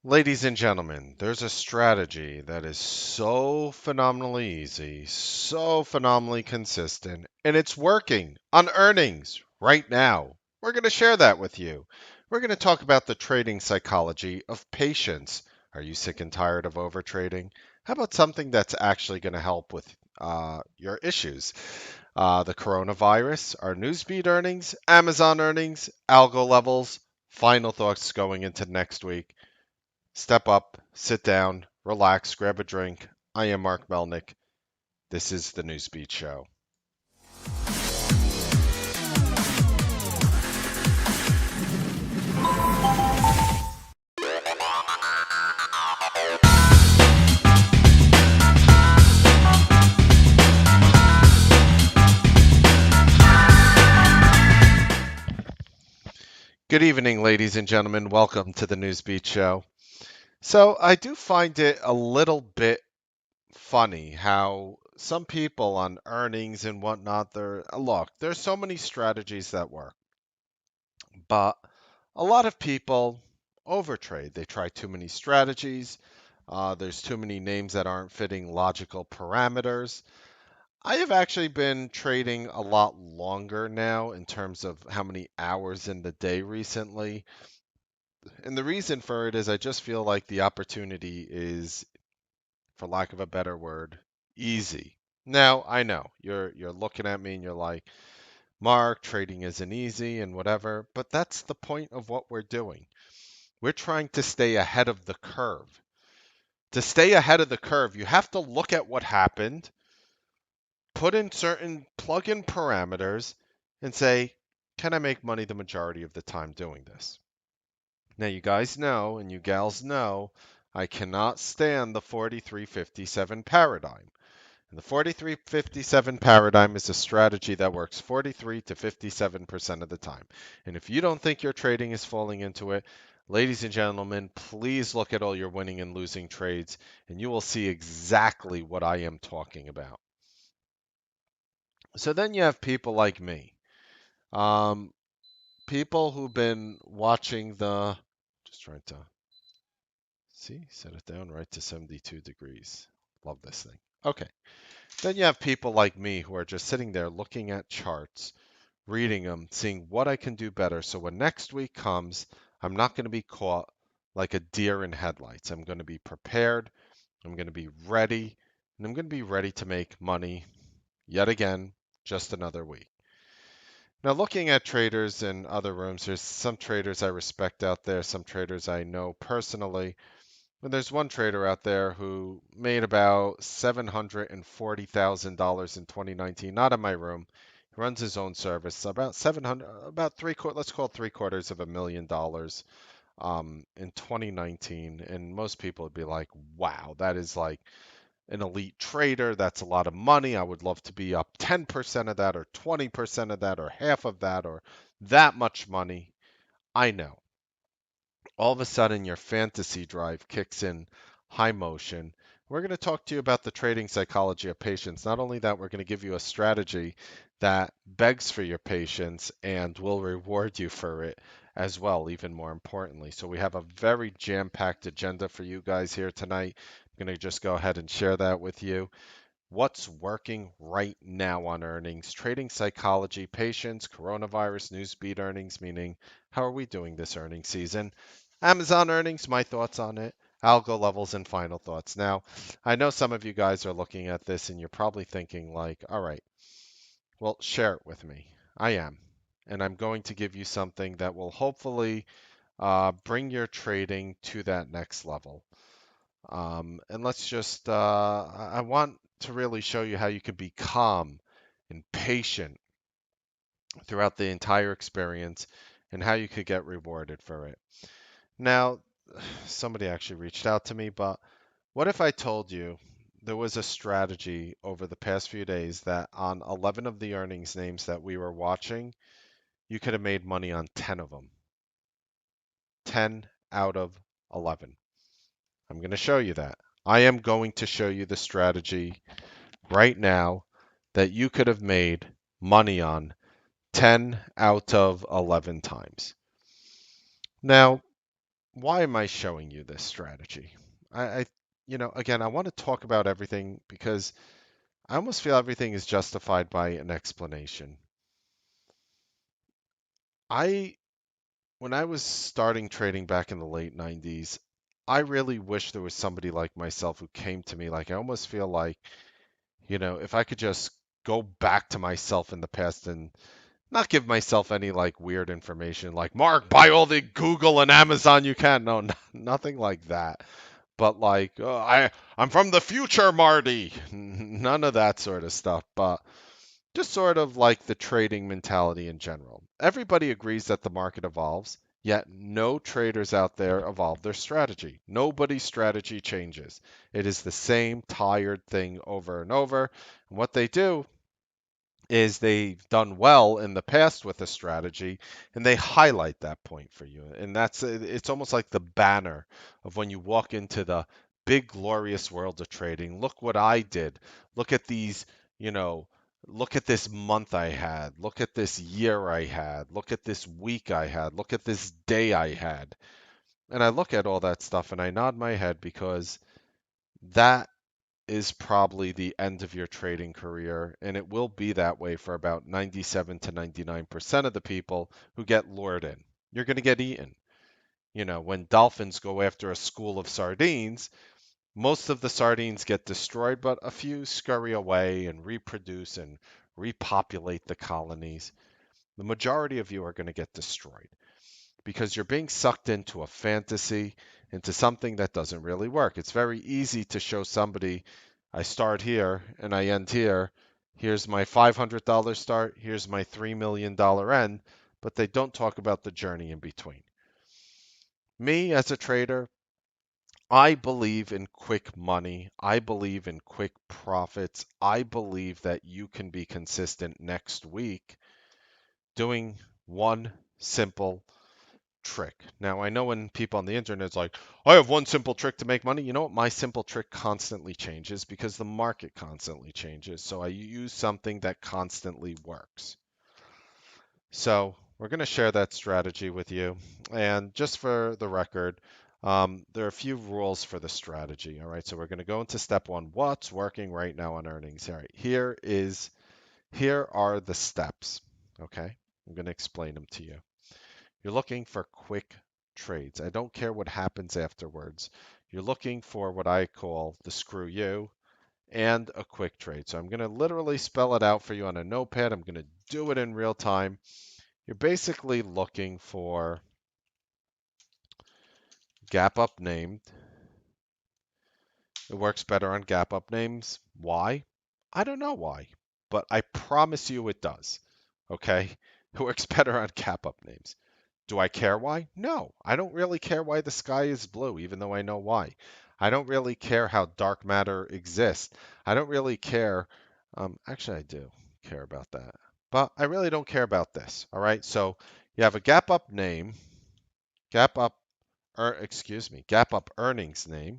Ladies and gentlemen, there's a strategy that is so phenomenally easy, so phenomenally consistent, and it's working on earnings right now. We're going to share that with you. We're going to talk about the trading psychology of patience. Are you sick and tired of overtrading? How about something that's actually going to help with your issues? The coronavirus, our Newsbeat earnings, Amazon earnings, algo levels, final thoughts going into next week. Step up, sit down, relax, grab a drink. I am Mark Melnick. This is the Newsbeat Show. Good evening, ladies and gentlemen. Welcome to the Newsbeat Show. So, I do find it a little bit funny how some people on earnings and whatnot, look, there's so many strategies that work, but a lot of people overtrade. They try too many strategies. There's too many names that aren't fitting logical parameters. I have actually been trading a lot longer now in terms of how many hours in the day recently. And the reason for it is I just feel like the opportunity is, for lack of a better word, easy. Now, I know you're looking at me and you're like, "Mark, trading isn't easy and whatever," but that's the point of what we're doing. We're trying to stay ahead of the curve. To stay ahead of the curve, you have to look at what happened, plug in parameters and say, can I make money the majority of the time doing this? Now, you guys know and you gals know, I cannot stand the 4357 paradigm. And the 4357 paradigm is a strategy that works 43 to 57% of the time. And if you don't think your trading is falling into it, ladies and gentlemen, please look at all your winning and losing trades and you will see exactly what I am talking about. So then you have people like me, um, people who've been watching just trying to set it down right to 72 degrees. Love this thing. Okay. Then you have people like me who are just sitting there looking at charts, reading them, seeing what I can do better. So when next week comes, I'm not going to be caught like a deer in headlights. I'm going to be prepared. I'm going to be ready. And I'm going to be ready to make money yet again, just another week. Now, looking at traders in other rooms, there's some traders I respect out there, some traders I know personally. And there's one trader out there who made about $740,000 in 2019, not in my room. He runs his own service, about 700, about let's call it three-quarters of $1 million in 2019. And most people would be like, wow, that is like an elite trader. That's a lot of money. I would love to be up 10% of that or 20% of that or half of that or that much money. I know. All of a sudden, your fantasy drive kicks in high motion. We're going to talk to you about the trading psychology of patience. Not only that, we're going to give you a strategy that begs for your patience and will reward you for it as well, even more importantly. So, we have a very jam packed agenda for you guys here tonight. I'm going to just go ahead and share that with you. What's working right now on earnings, trading psychology, patience, coronavirus, Newsbeat earnings, meaning how are we doing this earnings season? Amazon earnings, my thoughts on it, algo levels, and final thoughts. Now, I know some of you guys are looking at this and you're probably thinking, like, all right, well, share it with me. I am. And I'm going to give you something that will hopefully bring your trading to that next level. And let's just, I want to really show you how you can be calm and patient throughout the entire experience and how you could get rewarded for it. Now, somebody actually reached out to me, but what if I told you there was a strategy over the past few days that on 11 of the earnings names that we were watching, you could have made money on 10 of them? 10 out of 11. I'm going to show you that. I am going to show you the strategy right now that you could have made money on 10 out of 11 times. Now, why am I showing you this strategy? I again, I want to talk about everything because I almost feel everything is justified by an explanation. I When I was starting trading back in the late 90s, I really wish there was somebody like myself who came to me. Like, I almost feel like, if I could just go back to myself in the past and not give myself any like weird information, like, Mark, buy all the Google and Amazon you can. No, nothing like that. But like, I'm from the future, Marty. None of that sort of stuff. But just sort of like the trading mentality in general. Everybody agrees that the market evolves, yet no traders out there evolve their strategy. Nobody's strategy changes. It is the same tired thing over and over. And what they do is they've done well in the past with a strategy and they highlight that point for you. And it's almost like the banner of when you walk into the big glorious world of trading. Look what I did. Look at these, you know, look at this month I had. Look at this year I had. Look at this week I had. Look at this day I had. And I look at all that stuff and I nod my head because that is probably the end of your trading career, and it will be that way for about 97 to 99% of the people who get lured in. You're going to get eaten. When dolphins go after a school of sardines, most of the sardines get destroyed, but a few scurry away and reproduce and repopulate the colonies. The majority of you are going to get destroyed because you're being sucked into a fantasy, into something that doesn't really work. It's very easy to show somebody, I start here and I end here. Here's my $500 start. Here's my $3 million end. But they don't talk about the journey in between. Me as a trader, I believe in quick money. I believe in quick profits. I believe that you can be consistent next week doing one simple trick. Now, I know when people on the internet's like, I have one simple trick to make money. You know what? My simple trick constantly changes because the market constantly changes. So I use something that constantly works. So we're going to share that strategy with you. And just for the record, there are a few rules for the strategy. All right. So we're going to go into step one. What's working right now on earnings? All right. Here are the steps. Okay. I'm going to explain them to you. You're looking for quick trades. I don't care what happens afterwards. You're looking for what I call the screw you and a quick trade. So I'm going to literally spell it out for you on a notepad. I'm going to do it in real time. You're basically looking for gap up named. It works better on gap up names. Why? I don't know why, but I promise you it does. Okay? It works better on gap up names. Do I care why? No, I don't really care why the sky is blue, even though I know why. I don't really care how dark matter exists. I don't really care. Actually, I do care about that, but I really don't care about this. All right, so you have a gap up name, gap up, gap up earnings name.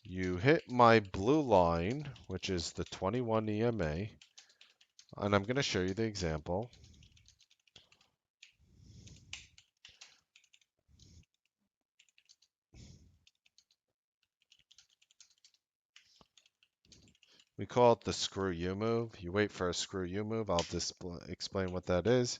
You hit my blue line, which is the 21 EMA, and I'm going to show you the example. We call it the screw you move. You wait for a screw you move. I'll explain what that is.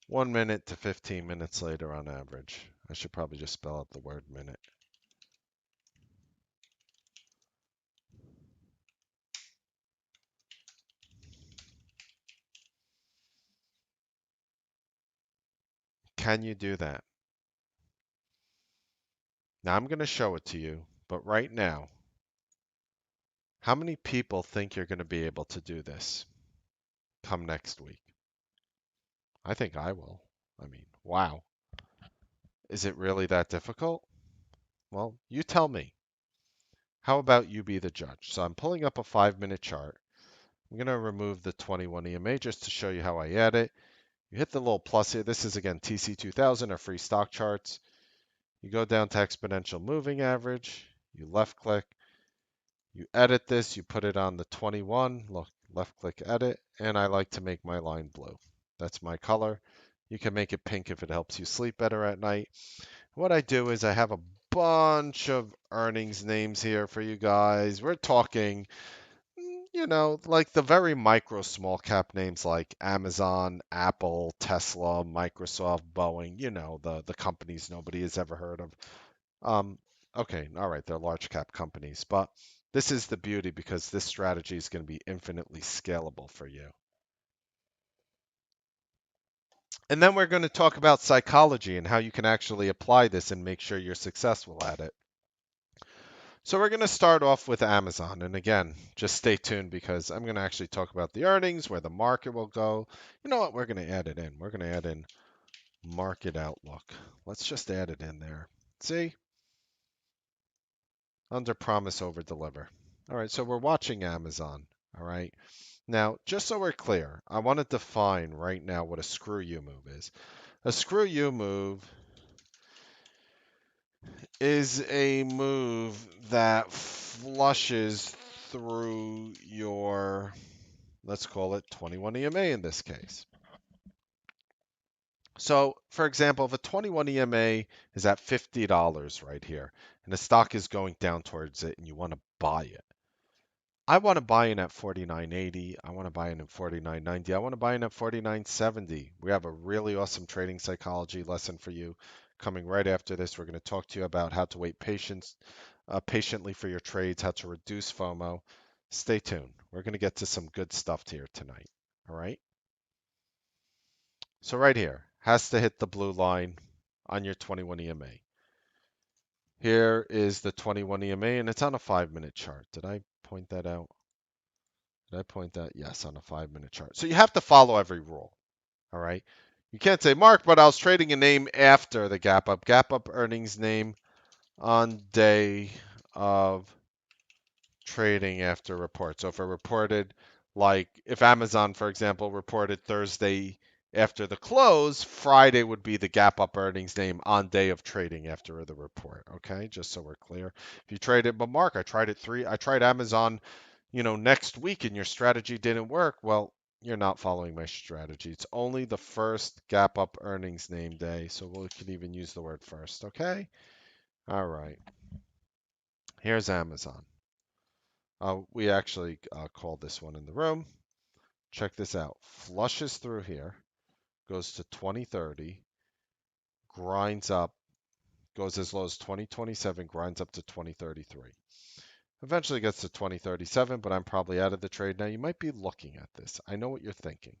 One minute to 15 minutes later on average. I should probably just spell out the word minute. Can you do that? Now I'm going to show it to you, but right now, how many people think you're going to be able to do this come next week? I think I will. I mean, wow. Is it really that difficult? Well, you tell me. How about you be the judge? So I'm pulling up a 5-minute chart. I'm going to remove the 21 EMA just to show you how I add it. You hit the little plus here. This is again TC2000 or free stock charts. You go down to exponential moving average. You left click. You edit this. You put it on the 21. Look, left click edit. And I like to make my line blue. That's my color. You can make it pink if it helps you sleep better at night. What I do is I have a bunch of earnings names here for you guys. We're talking, like the very micro small cap names like Amazon, Apple, Tesla, Microsoft, Boeing, the companies nobody has ever heard of. Um, okay, all right, they're large cap companies, but this is the beauty because this strategy is going to be infinitely scalable for you. And then we're going to talk about psychology and how you can actually apply this and make sure you're successful at it. So we're going to start off with Amazon. And again, just stay tuned because I'm going to actually talk about the earnings, where the market will go. You know what? We're going to add it in. We're going to add in market outlook. Let's just add it in there. See? Under promise, over deliver. All right, so we're watching Amazon. All right. Now, just so we're clear, I want to define right now what a screw you move is. A screw you move is a move that flushes through your, let's call it 21 EMA in this case. So, for example, if a 21 EMA is at $50 right here, and the stock is going down towards it and you want to buy it, I want to buy in at 49.80. I want to buy in at 49.90. I want to buy in at 49.70. We have a really awesome trading psychology lesson for you coming right after this. We're going to talk to you about how to wait patiently for your trades, how to reduce FOMO. Stay tuned. We're going to get to some good stuff here tonight. All right. So right here has to hit the blue line on your 21 EMA. Here is the 21 EMA, and it's on a 5-minute chart. Did I point that out? Did I point that? Yes, on a 5-minute chart. So you have to follow every rule. All right. You can't say, Mark, but I was trading a name after the gap up. Gap up earnings name on day of trading after report. So if it reported, like if Amazon, for example, reported Thursday after the close, Friday would be the gap up earnings name on day of trading after the report. Okay, just so we're clear. If you trade it, but Mark, I tried Amazon, next week and your strategy didn't work. Well, you're not following my strategy. It's only the first gap up earnings name day, so we can even use the word first. Okay. All right. Here's Amazon. We actually called this one in the room. Check this out. Flushes through here, goes to 2030, grinds up, goes as low as 2027, grinds up to 2033. Eventually gets to 2037, but I'm probably out of the trade now. You might be looking at this. I know what you're thinking.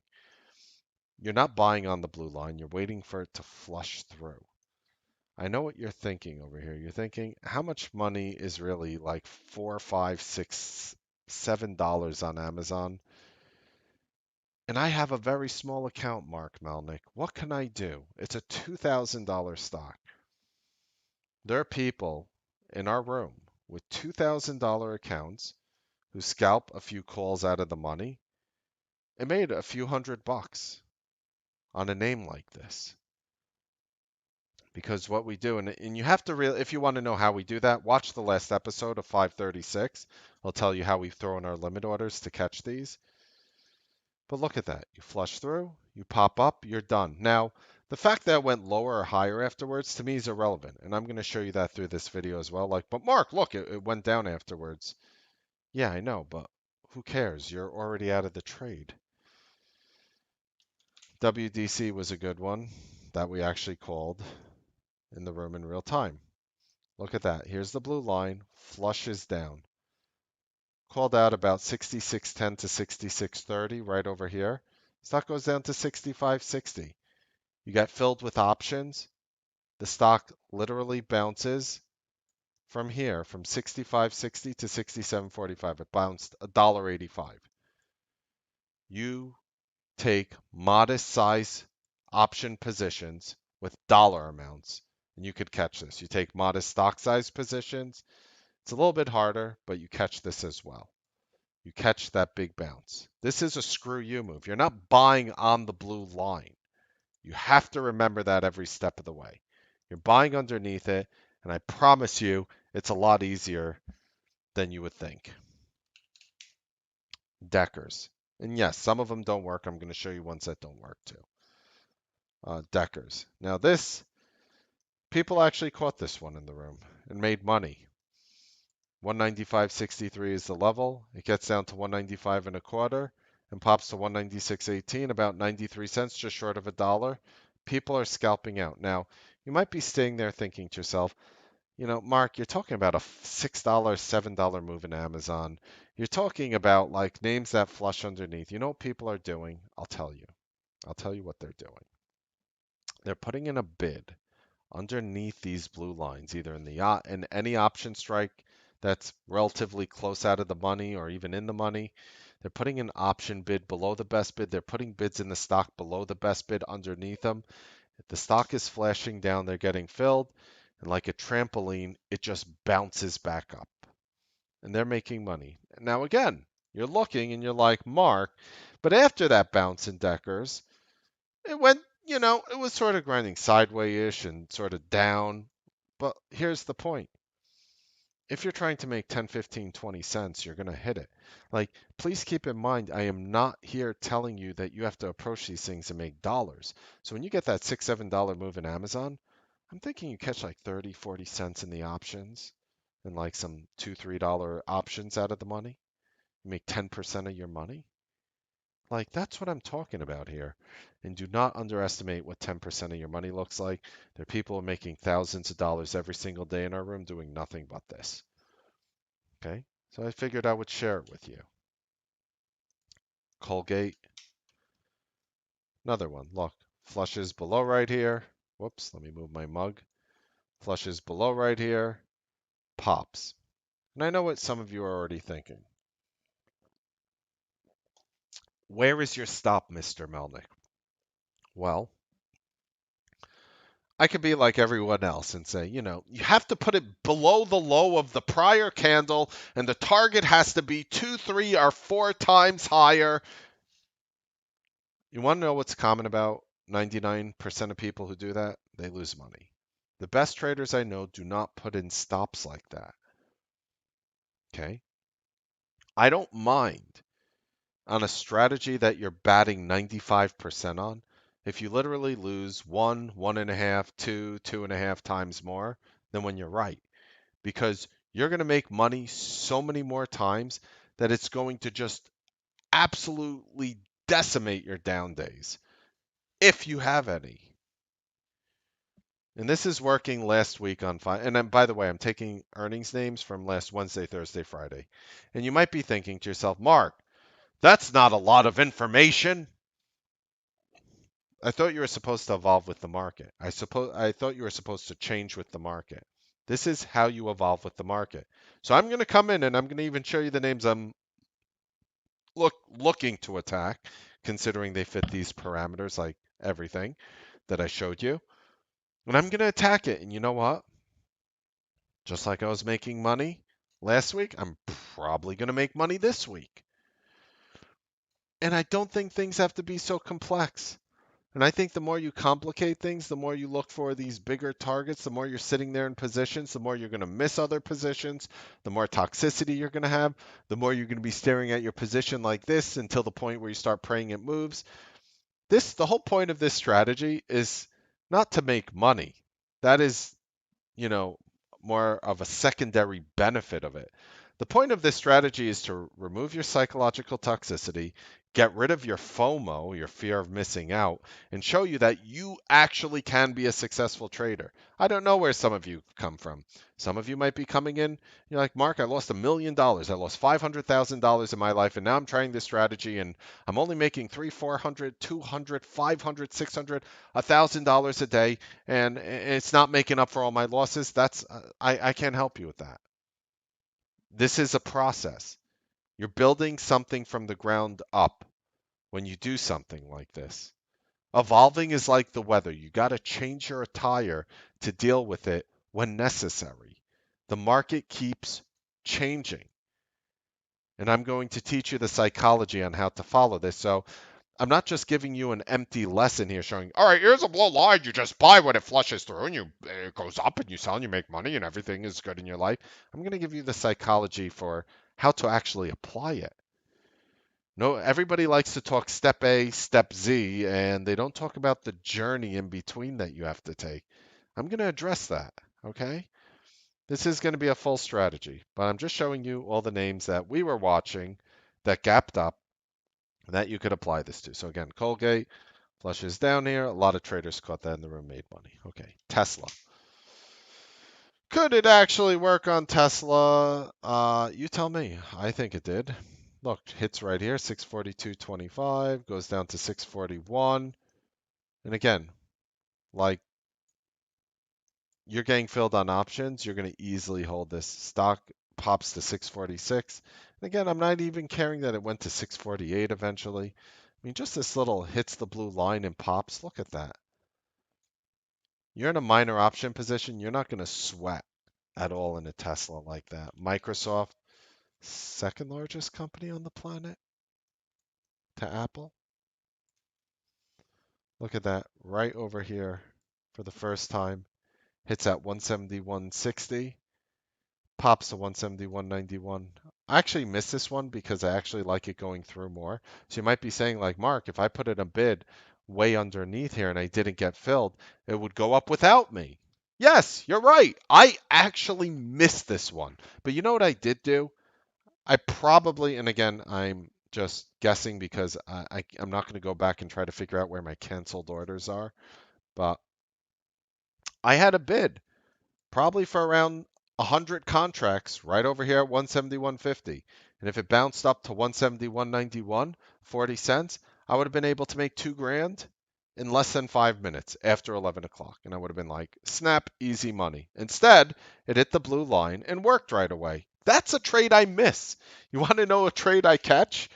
You're not buying on the blue line. You're waiting for it to flush through. I know what you're thinking over here. You're thinking, how much money is really like $4, $5, $6, $7 on Amazon? And I have a very small account, Mark Melnick. What can I do? It's a $2,000 stock. There are people in our room with $2,000 accounts who scalp a few calls out of the money and made a few $100 on a name like this. Because what we do, and you have to really, if you want to know how we do that, watch the last episode of 536. I'll tell you how we've thrown our limit orders to catch these. But look at that. You flush through, you pop up, you're done. Now, the fact that it went lower or higher afterwards to me is irrelevant. And I'm going to show you that through this video as well. Like, but Mark, look, it went down afterwards. Yeah, I know, but who cares? You're already out of the trade. WDC was a good one that we actually called in the room in real time. Look at that. Here's the blue line, flushes down. Called out about 66.10 to 66.30 right over here. Stock goes down to 65.60. You get filled with options. The stock literally bounces from here, from 65.60 to 67.45. It bounced $1.85. You take modest size option positions with dollar amounts, and you could catch this. You take modest stock size positions. It's a little bit harder, but you catch this as well. You catch that big bounce. This is a screw you move. You're not buying on the blue line. You have to remember that every step of the way. You're buying underneath it, and I promise you it's a lot easier than you would think. Deckers. And yes, some of them don't work. I'm going to show you ones that don't work too. Deckers. Now this, people actually caught this one in the room and made money. 195.63 is the level. It gets down to 195 and a quarter and pops to 196.18, about 93 cents, just short of a dollar. People are scalping out. Now, you might be staying there thinking to yourself, Mark, you're talking about a $6, $7 move in Amazon. You're talking about like names that flush underneath. You know what people are doing? I'll tell you. I'll tell you what they're doing. They're putting in a bid underneath these blue lines, either in any option strike that's relatively close out of the money or even in the money. They're putting an option bid below the best bid. They're putting bids in the stock below the best bid underneath them. If the stock is flashing down, they're getting filled, and like a trampoline, it just bounces back up, and they're making money. Now again, you're looking and you're like, Mark, but after that bounce in Deckers, it went, it was sort of grinding sideways-ish and sort of down. But here's the point. If you're trying to make 10, 15, 20 cents, you're going to hit it. Like, please keep in mind, I am not here telling you that you have to approach these things and make dollars. So when you get that $6, $7 move in Amazon, I'm thinking you catch like 30, 40 cents in the options and like some $2, $3 options out of the money. You make 10% of your money. Like, that's what I'm talking about here. And do not underestimate what 10% of your money looks like. There are people making thousands of dollars every single day in our room doing nothing but this. Okay? So I figured I would share it with you. Colgate, another one. Look, flushes below right here. Whoops, let me move my mug. Flushes below right here, pops. And I know what some of you are already thinking. Where is your stop, Mr. Melnick? Well, I could be like everyone else and say, you have to put it below the low of the prior candle, and the target has to be 2, 3, or 4 times higher. You want to know what's common about 99% of people who do that? They lose money. The best traders I know do not put in stops like that. Okay? I don't mind on a strategy that you're batting 95% on. If you literally lose 1, 1.5, 2, 2.5 times more than when you're right, because you're going to make money so many more times that it's going to just absolutely decimate your down days, if you have any. And this is working last week on five. And then, by the way, I'm taking earnings names from last Wednesday, Thursday, Friday. And you might be thinking to yourself, Mark, that's not a lot of information. I thought you were supposed to evolve with the market. I thought you were supposed to change with the market. This is how you evolve with the market. So I'm going to come in and I'm going to even show you the names I'm looking to attack, considering they fit these parameters like everything that I showed you. And I'm going to attack it. And you know what? Just like I was making money last week, I'm probably going to make money this week. And I don't think things have to be so complex. And I think the more you complicate things, the more you look for these bigger targets, the more you're sitting there in positions, the more you're going to miss other positions, the more toxicity you're going to have, the more you're going to be staring at your position like this until the point where you start praying it moves. The whole point of this strategy is not to make money. That is, you know, more of a secondary benefit of it. The point of this strategy is to remove your psychological toxicity, get rid of your FOMO, your fear of missing out, and show you that you actually can be a successful trader. I don't know where some of you come from. Some of you might be coming in, you're like, Mark, I lost $1 million. I lost $500,000 in my life, and now I'm trying this strategy, and I'm only making 300, 400, 200, 500, 600, $1,000 a day, and it's not making up for all my losses. I can't help you with that. This is a process. You're building something from the ground up when you do something like this. Evolving is like the weather. You got to change your attire to deal with it when necessary. The market keeps changing. And I'm going to teach you the psychology on how to follow this. So I'm not just giving you an empty lesson here showing, all right, here's a blue line. You just buy when it flushes through and it goes up and you sell and you make money and everything is good in your life. I'm going to give you the psychology for how to actually apply it. No, everybody likes to talk step A, step Z, and they don't talk about the journey in between that you have to take. I'm going to address that, okay? This is going to be a full strategy, but I'm just showing you all the names that we were watching that gapped up that you could apply this to. So again, Colgate flushes down here. A lot of traders caught that in the room, made money. Okay, Tesla. Could it actually work on Tesla? You tell me. I think it did. Look, hits right here, 642.25, goes down to 641. And again, like you're getting filled on options, you're going to easily hold this. Stock pops to 646. And again, I'm not even caring that it went to 648 eventually. I mean, just this little hits the blue line and pops. Look at that. You're in a minor option position. You're not going to sweat at all in a Tesla like that. Microsoft, second largest company on the planet to Apple. Look at that right over here for the first time. Hits at 171.60. Pops to 171.91. I actually missed this one because I actually like it going through more. So you might be saying, like, Mark, if I put in a bid way underneath here and I didn't get filled, it would go up without me. Yes, you're right. I actually missed this one. But you know what I did do? I probably, and again, I'm just guessing because I'm not going to go back and try to figure out where my canceled orders are, but I had a bid probably for around 100 contracts right over here at 171.50. And if it bounced up to 171.91, 40 cents, I would have been able to make 2 grand in less than 5 minutes after 11 o'clock. And I would have been like, snap, easy money. Instead, it hit the blue line and worked right away. That's a trade I miss. You want to know a trade I catch?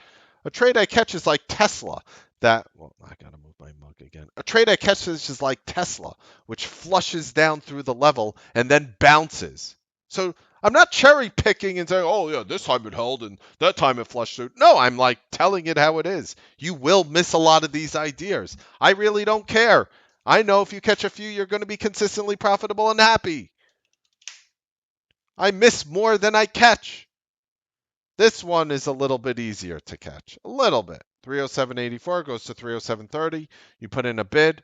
A trade I catch is like Tesla. Well, I gotta move my mug again. A trade I catch is just like Tesla, which flushes down through the level and then bounces. So I'm not cherry picking and saying, oh, yeah, this time it held and that time it flushed through. No, I'm like telling it how it is. You will miss a lot of these ideas. I really don't care. I know if you catch a few, you're going to be consistently profitable and happy. I miss more than I catch. This one is a little bit easier to catch. A little bit. 307.84 goes to 307.30. You put in a bid,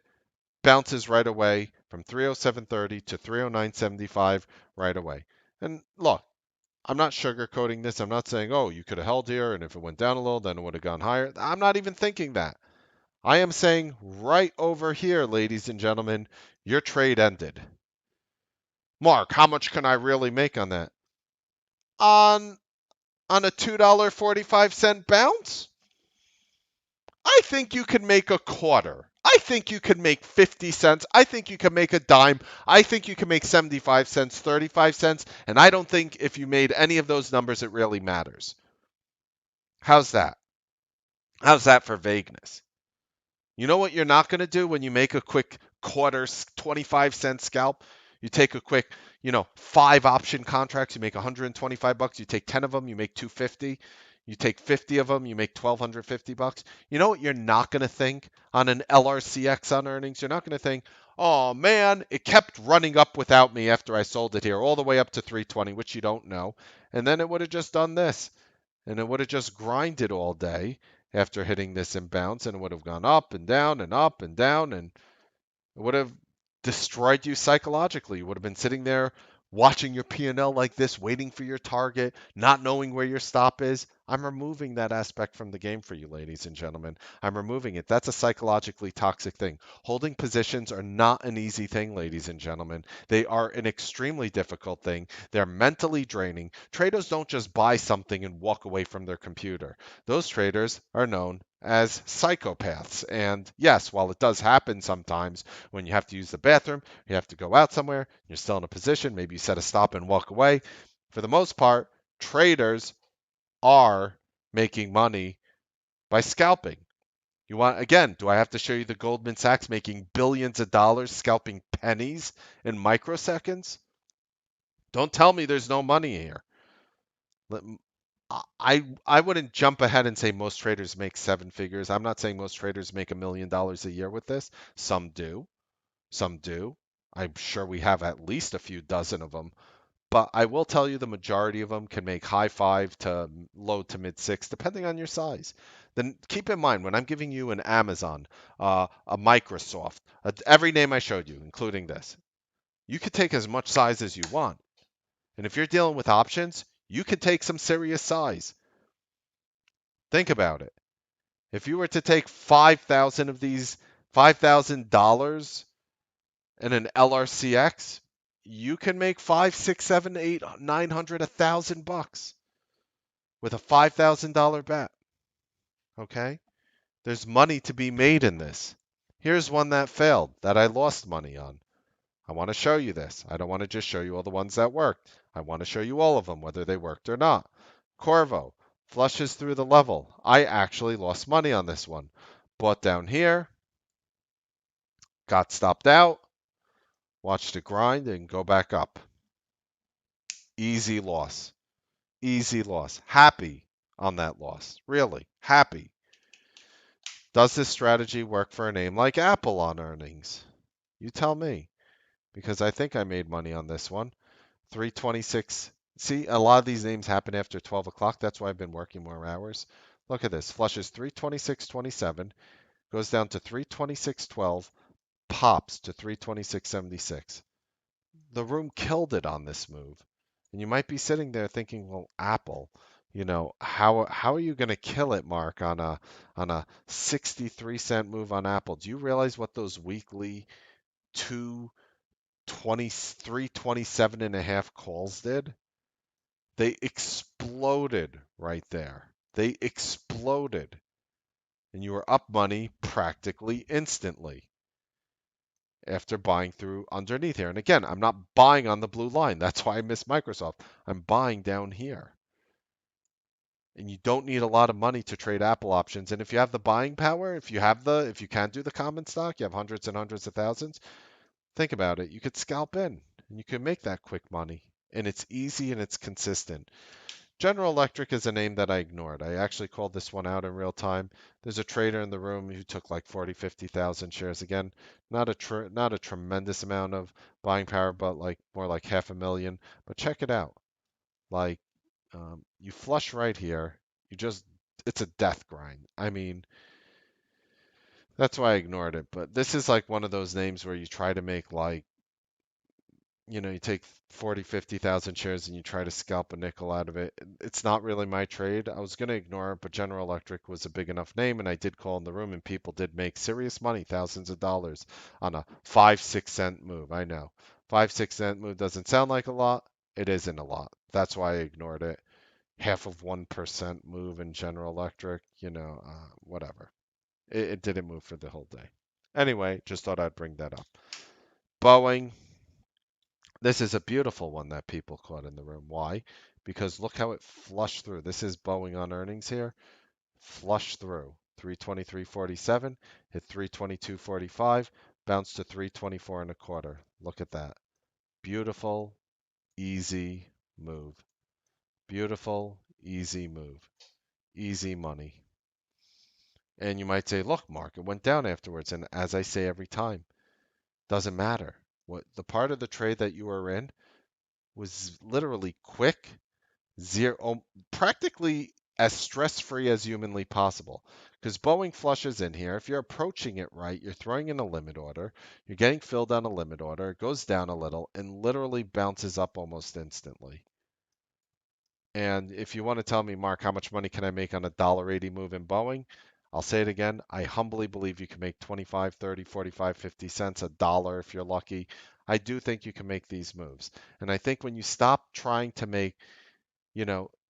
bounces right away from 307.30 to 309.75 right away. And look, I'm not sugarcoating this. I'm not saying, oh, you could have held here, and if it went down a little, then it would have gone higher. I'm not even thinking that. I am saying right over here, ladies and gentlemen, your trade ended. Mark, how much can I really make on that? On a $2.45 bounce? I think you could make a quarter. I think you could make 50 cents. I think you could make a dime. I think you could make 75 cents, 35 cents. And I don't think if you made any of those numbers, it really matters. How's that? How's that for vagueness? You know what you're not going to do when you make a quick quarter 25-cent scalp? You take a quick, 5 option contracts, you make 125 bucks, you take 10 of them, you make 250. You take 50 of them, you make 1250 bucks. You know what you're not going to think on an LRCX on earnings? You're not going to think, "Oh man, it kept running up without me after I sold it here all the way up to 320," which you don't know. And then it would have just done this and it would have just grinded all day after hitting this imbalance, and it would have gone up and down and up and down, and it would have destroyed you psychologically. You would have been sitting there watching your P&L like this, waiting for your target, not knowing where your stop is. I'm removing that aspect from the game for you, ladies and gentlemen. I'm removing it. That's a psychologically toxic thing. Holding positions are not an easy thing, ladies and gentlemen. They are an extremely difficult thing. They're mentally draining. Traders don't just buy something and walk away from their computer. Those traders are known as psychopaths. And yes, while it does happen sometimes, when you have to use the bathroom, you have to go out somewhere, you're still in a position, maybe you set a stop and walk away. For the most part, traders are making money by scalping. You want, again, do I have to show you the Goldman Sachs making billions of dollars scalping pennies in microseconds? Don't tell me there's no money here. I wouldn't jump ahead and say most traders make seven figures. I'm not saying most traders make $1 million a year with this. Some do. Some do. I'm sure we have at least a few dozen of them. But I will tell you the majority of them can make high five to low to mid six, depending on your size. Then keep in mind when I'm giving you an Amazon, a Microsoft, every name I showed you, including this, you could take as much size as you want. And if you're dealing with options, you could take some serious size. Think about it. If you were to take 5,000 of these, $5,000 in an LRCX, you can make five, six, seven, eight, 900, $1,000 with a $5,000 bet. Okay? There's money to be made in this. Here's one that failed that I lost money on. I want to show you this. I don't want to just show you all the ones that worked. I want to show you all of them, whether they worked or not. Corvo flushes through the level. I actually lost money on this one. Bought down here, got stopped out, watched it grind and go back up. Easy loss. Easy loss. Happy on that loss. Really. Happy. Does this strategy work for a name like Apple on earnings? You tell me. Because I think I made money on this one. 326. See, a lot of these names happen after 12 o'clock. That's why I've been working more hours. Look at this. Flushes 326.27, goes down to 326.12, pops to 326.76. The room killed it on this move. And you might be sitting there thinking, well, Apple, how are you going to kill it, Mark, on a 63-cent move on Apple? Do you realize what those weekly 327 and a half calls did? They exploded right there. They exploded. And you were up money practically instantly after buying through underneath here. And again, I'm not buying on the blue line. That's why I missed Microsoft. I'm buying down here. And you don't need a lot of money to trade Apple options. And if you have the buying power, if you can do the common stock, you have hundreds and hundreds of thousands, think about it. You could scalp in and you can make that quick money. And it's easy and it's consistent. General Electric is a name that I ignored. I actually called this one out in real time. There's a trader in the room who took like 40, 50,000 shares. Again, not a tremendous amount of buying power, but like more like 500,000. But check it out. Like you flush right here. It's a death grind. I mean, that's why I ignored it. But this is like one of those names where you try to make like you take 40, 50,000 shares and you try to scalp a nickel out of it. It's not really my trade. I was going to ignore it, but General Electric was a big enough name, and I did call in the room, and people did make serious money, thousands of dollars on a 5, 6 cent move. I know. 5, 6 cent move doesn't sound like a lot. It isn't a lot. That's why I ignored it. Half of 1% move in General Electric, whatever. It didn't move for the whole day. Anyway, just thought I'd bring that up. Boeing. This is a beautiful one that people caught in the room. Why? Because look how it flushed through. This is Boeing on earnings here. Flush through. 323.47, hit 322.45, bounced to 324 and a quarter. Look at that. Beautiful, easy move. Beautiful, easy move. Easy money. And you might say, look, Mark, it went down afterwards. And as I say every time, doesn't matter. What the part of the trade that you were in was literally quick, zero, practically as stress-free as humanly possible. Because Boeing flushes in here. If you're approaching it right, you're throwing in a limit order. You're getting filled on a limit order. It goes down a little and literally bounces up almost instantly. And if you want to tell me, Mark, how much money can I make on a $1.80 move in Boeing? I'll say it again. I humbly believe you can make 25, 30, 45, 50 cents, a dollar if you're lucky. I do think you can make these moves. And I think when you stop trying to make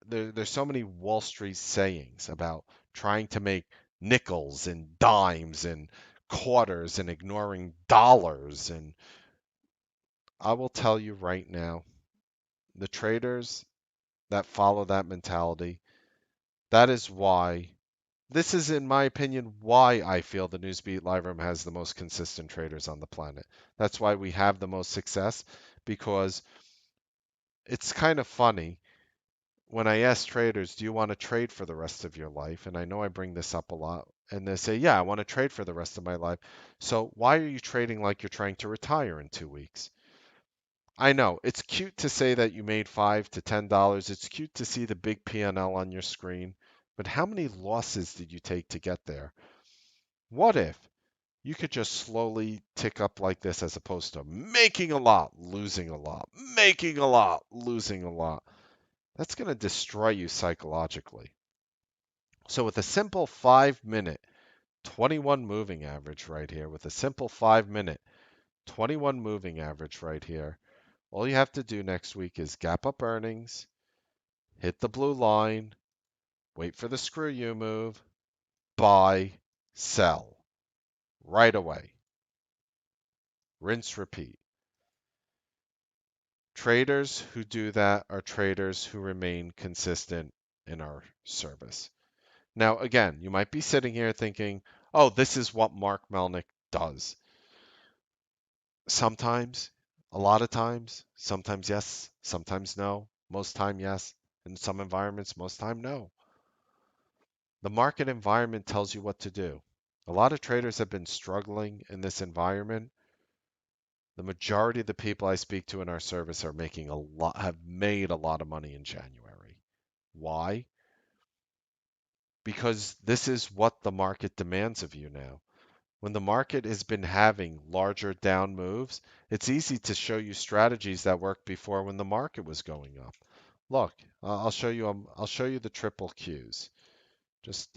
there's so many Wall Street sayings about trying to make nickels and dimes and quarters and ignoring dollars. And I will tell you right now, the traders that follow that mentality, that is why, this is, in my opinion, why I feel the Newsbeat Live Room has the most consistent traders on the planet. That's why we have the most success, because it's kind of funny when I ask traders, do you want to trade for the rest of your life? And I know I bring this up a lot. And they say, yeah, I want to trade for the rest of my life. So why are you trading like you're trying to retire in 2 weeks? I know it's cute to say that you made $5 to $10. It's cute to see the big P&L on your screen. But how many losses did you take to get there? What if you could just slowly tick up like this as opposed to making a lot, losing a lot, making a lot, losing a lot? That's going to destroy you psychologically. So with a simple 5 minute 21 moving average right here, with a simple 5 minute 21 moving average right here, all you have to do next week is gap up earnings, hit the blue line, wait for the screw you move, buy, sell right away. Rinse, repeat. Traders who do that are traders who remain consistent in our service. Now, again, you might be sitting here thinking, oh, this is what Mark Melnick does. Sometimes, a lot of times, sometimes yes, sometimes no, most time yes, in some environments, most time no. The market environment tells you what to do. A lot of traders have been struggling in this environment. The majority of the people I speak to in our service are making a lot, have made a lot of money in January. Why? Because this is what the market demands of you now. When the market has been having larger down moves, it's easy to show you strategies that worked before when the market was going up. Look, I'll show you the triple Qs. Just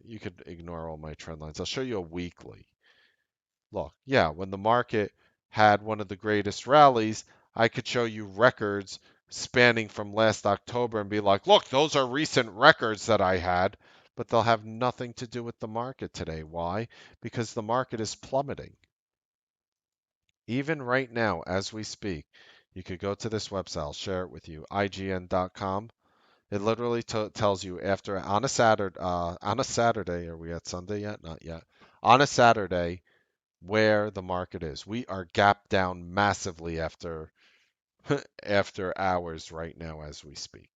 you could ignore all my trend lines. I'll show you a weekly. Look, yeah, when the market had one of the greatest rallies, I could show you records spanning from last October and be like, look, those are recent records that I had, but they'll have nothing to do with the market today. Why? Because the market is plummeting. Even right now, as we speak, you could go to this website. I'll share it with you, ign.com. It literally tells you after on a Saturday, are we at Sunday yet? Not yet. On a Saturday, where the market is. We are gapped down massively after after hours right now as we speak.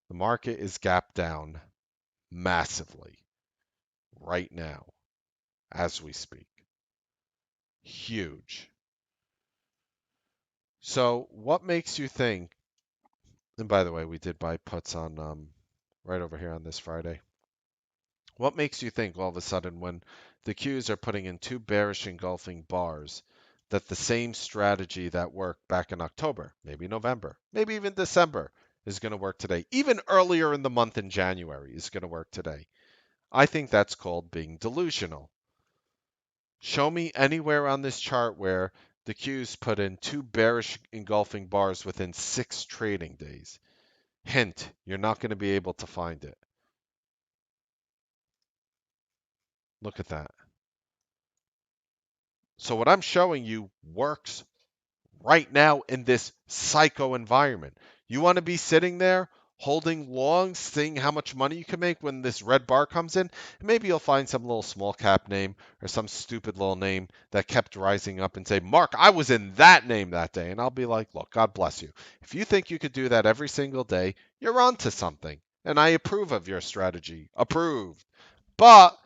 The market is gapped down massively right now as we speak. Huge. So what makes you think, and by the way, we did buy puts on right over here on this Friday. What makes you think all of a sudden when the Qs are putting in two bearish engulfing bars that the same strategy that worked back in October, maybe November, maybe even December is going to work today? Even earlier in the month in January is going to work today. I think that's called being delusional. Show me anywhere on this chart where the Qs put in two bearish engulfing bars within 6 trading days. Hint, you're not going to be able to find it. Look at that. So what I'm showing you works right now in this psycho environment. You want to be sitting there holding long, seeing how much money you can make when this red bar comes in. And maybe you'll find some little small cap name or some stupid little name that kept rising up and say, Mark, I was in that name that day. And I'll be like, look, God bless you. If you think you could do that every single day, you're on to something. And I approve of your strategy. Approved. But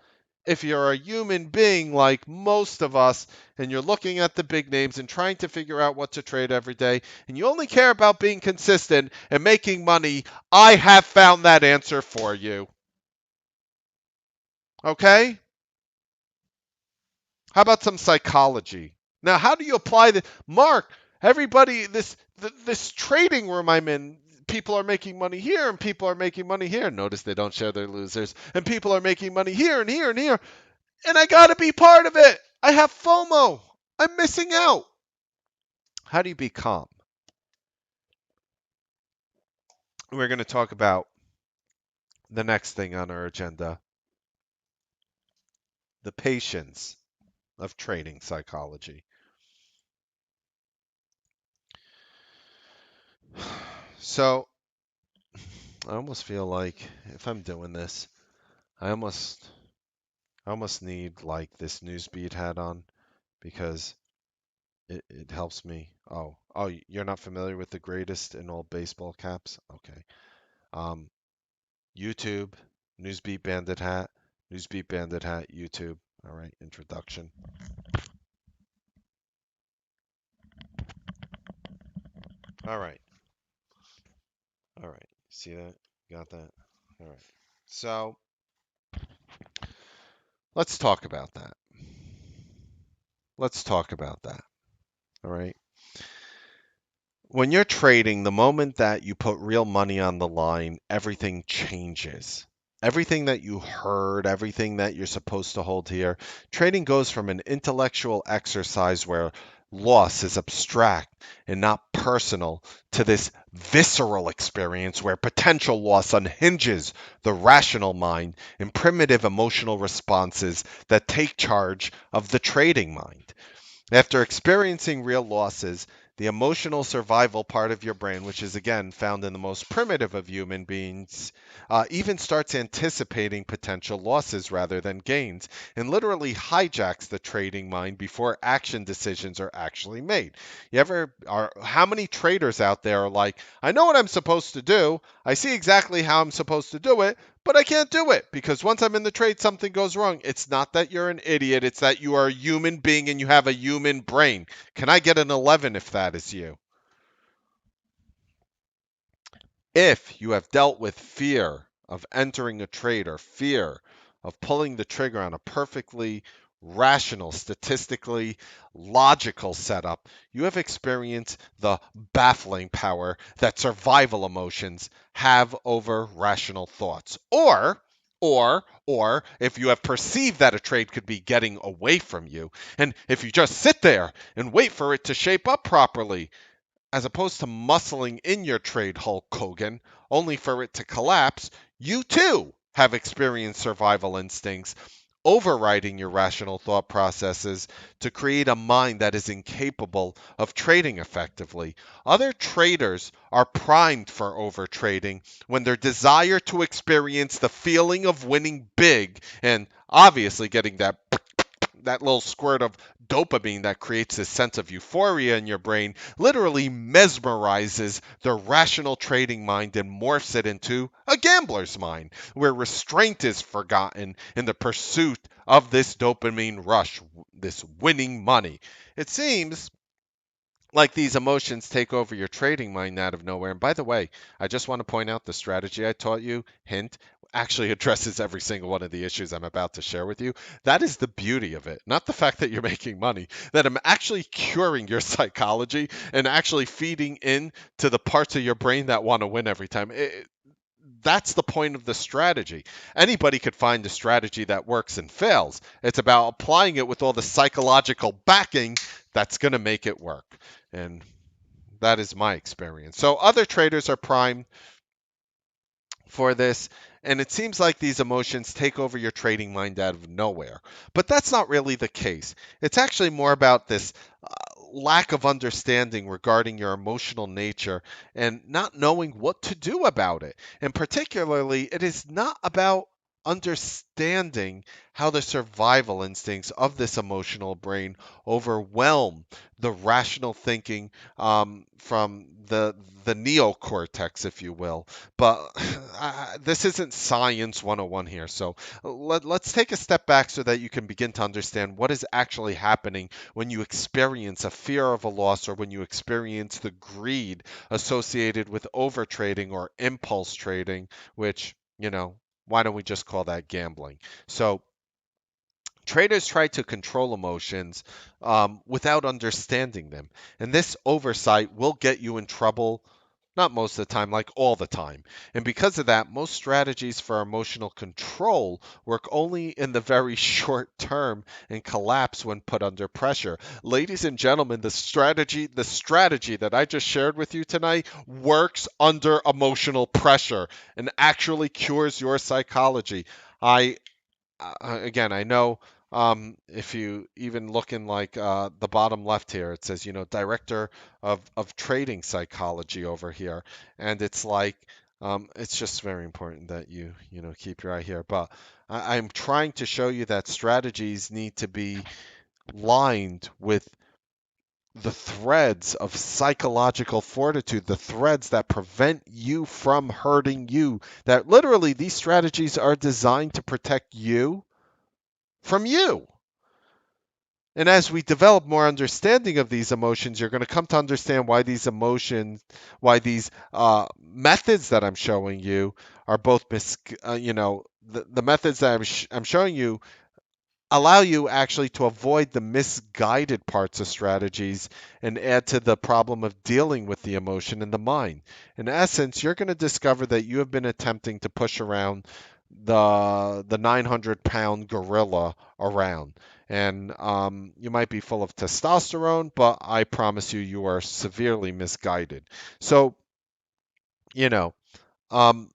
if you're a human being like most of us and you're looking at the big names and trying to figure out what to trade every day and you only care about being consistent and making money, I have found that answer for you. Okay? How about some psychology? Now, how do you apply the Mark, everybody this trading room I'm in, people are making money here and people are making money here. Notice they don't share their losers. And people are making money here and here and here. And I got to be part of it. I have FOMO. I'm missing out. How do you be calm? We're going to talk about the next thing on our agenda, the patience of trading psychology. So, I almost feel like if I'm doing this, I almost need like this Newsbeat hat on because it helps me. Oh, you're not familiar with the greatest in all baseball caps? Okay. Um, YouTube, Newsbeat Bandit hat, Newsbeat Bandit hat, YouTube. All right, introduction. All right, all right. See that? Got that? All right. So let's talk about that. Let's talk about that. All right. When you're trading, the moment that you put real money on the line, everything changes. Everything that you heard, everything that you're supposed to hold here, trading goes from an intellectual exercise where loss is abstract and not personal to this visceral experience where potential loss unhinges the rational mind and primitive emotional responses that take charge of the trading mind. After experiencing real losses, the emotional survival part of your brain, which is again found in the most primitive of human beings, even starts anticipating potential losses rather than gains and literally hijacks the trading mind before action decisions are actually made. How many traders out there are like, I know what I'm supposed to do, I see exactly how I'm supposed to do it, but I can't do it because once I'm in the trade, something goes wrong. It's not that you're an idiot, it's that you are a human being and you have a human brain. Can I get an 11 if that is you? If you have dealt with fear of entering a trade or fear of pulling the trigger on a perfectly rational, statistically logical setup, you have experienced the baffling power that survival emotions have over rational thoughts. Or if you have perceived that a trade could be getting away from you, and if you just sit there and wait for it to shape up properly, as opposed to muscling in your trade, Hulk Hogan, only for it to collapse, you too have experienced survival instincts, overriding your rational thought processes to create a mind that is incapable of trading effectively. Other traders are primed for overtrading when their desire to experience the feeling of winning big and obviously getting that little squirt of dopamine that creates this sense of euphoria in your brain literally mesmerizes the rational trading mind and morphs it into a gambler's mind, where restraint is forgotten in the pursuit of this dopamine rush, this winning money. It seems like these emotions take over your trading mind out of nowhere. And by the way, I just want to point out the strategy I taught you, hint, actually addresses every single one of the issues I'm about to share with you. That is the beauty of it. Not the fact that you're making money, that I'm actually curing your psychology and actually feeding in to the parts of your brain that want to win every time. That's the point of the strategy. Anybody could find a strategy that works and fails. It's about applying it with all the psychological backing that's going to make it work. And that is my experience. So other traders are primed for this, and it seems like these emotions take over your trading mind out of nowhere. But that's not really the case. It's actually more about this lack of understanding regarding your emotional nature and not knowing what to do about it. And particularly, it is not about understanding how the survival instincts of this emotional brain overwhelm the rational thinking from the neocortex, if you will. But this isn't science 101 here. So let's take a step back so that you can begin to understand what is actually happening when you experience a fear of a loss or when you experience the greed associated with overtrading or impulse trading, which, why don't we just call that gambling? So, traders try to control emotions without understanding them. And this oversight will get you in trouble, not most of the time, like all the time. And because of that, most strategies for emotional control work only in the very short term and collapse when put under pressure. Ladies and gentlemen, the strategy that I just shared with you tonight works under emotional pressure and actually cures your psychology. I Again, I know if you even look in like the bottom left here, it says, director of trading psychology over here. And it's like, it's just very important that you keep your eye here. But I'm trying to show you that strategies need to be lined with the threads of psychological fortitude, the threads that prevent you from hurting you. That literally these strategies are designed to protect you from you. And as we develop more understanding of these emotions, you're going to come to understand why these emotions, why these methods that I'm showing you are both, the methods that I'm showing you allow you actually to avoid the misguided parts of strategies and add to the problem of dealing with the emotion in the mind. In essence, you're going to discover that you have been attempting to push around the 900-pound gorilla around. And you might be full of testosterone, but I promise you, you are severely misguided. So, you know, um,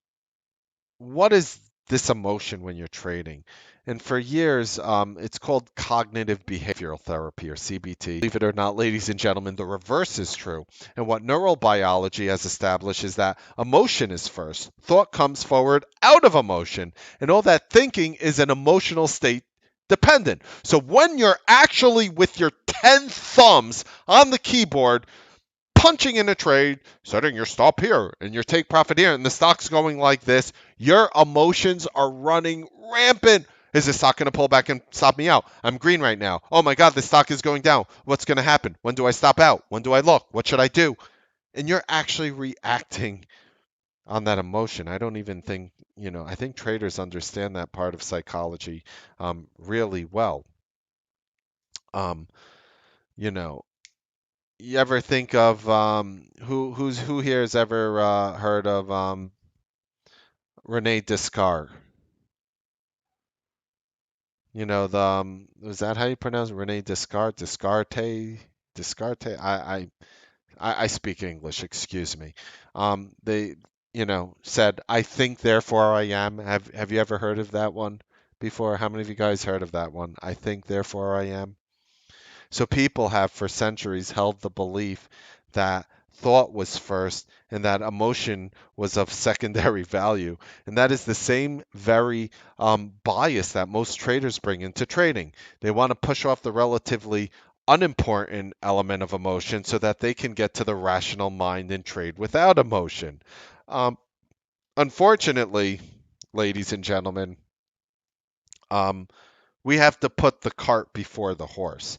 what is this emotion when you're trading? And for years, it's called cognitive behavioral therapy or CBT. Believe it or not, ladies and gentlemen, the reverse is true. And what neurobiology has established is that emotion is first. Thought comes forward out of emotion. And all that thinking is an emotional state dependent. So when you're actually with your 10 thumbs on the keyboard, punching in a trade, setting your stop here and your take profit here, and the stock's going like this, your emotions are running rampant. Is this stock going to pull back and stop me out? I'm green right now. Oh my God, this stock is going down. What's going to happen? When do I stop out? When do I look? What should I do? And you're actually reacting on that emotion. I don't even think, I think traders understand that part of psychology really well. Um, you know, you ever think of who here has ever heard of Rene Descartes? The was that how you pronounce it? Rene Descartes? Descartes? I speak English, excuse me. They said, I think therefore I am. Have you ever heard of that one before? How many of you guys heard of that one? I think therefore I am. So people have for centuries held the belief that thought was first and that emotion was of secondary value. And that is the same very bias that most traders bring into trading. They want to push off the relatively unimportant element of emotion so that they can get to the rational mind and trade without emotion. Um, Unfortunately, ladies and gentlemen, um, we have to put the cart before the horse.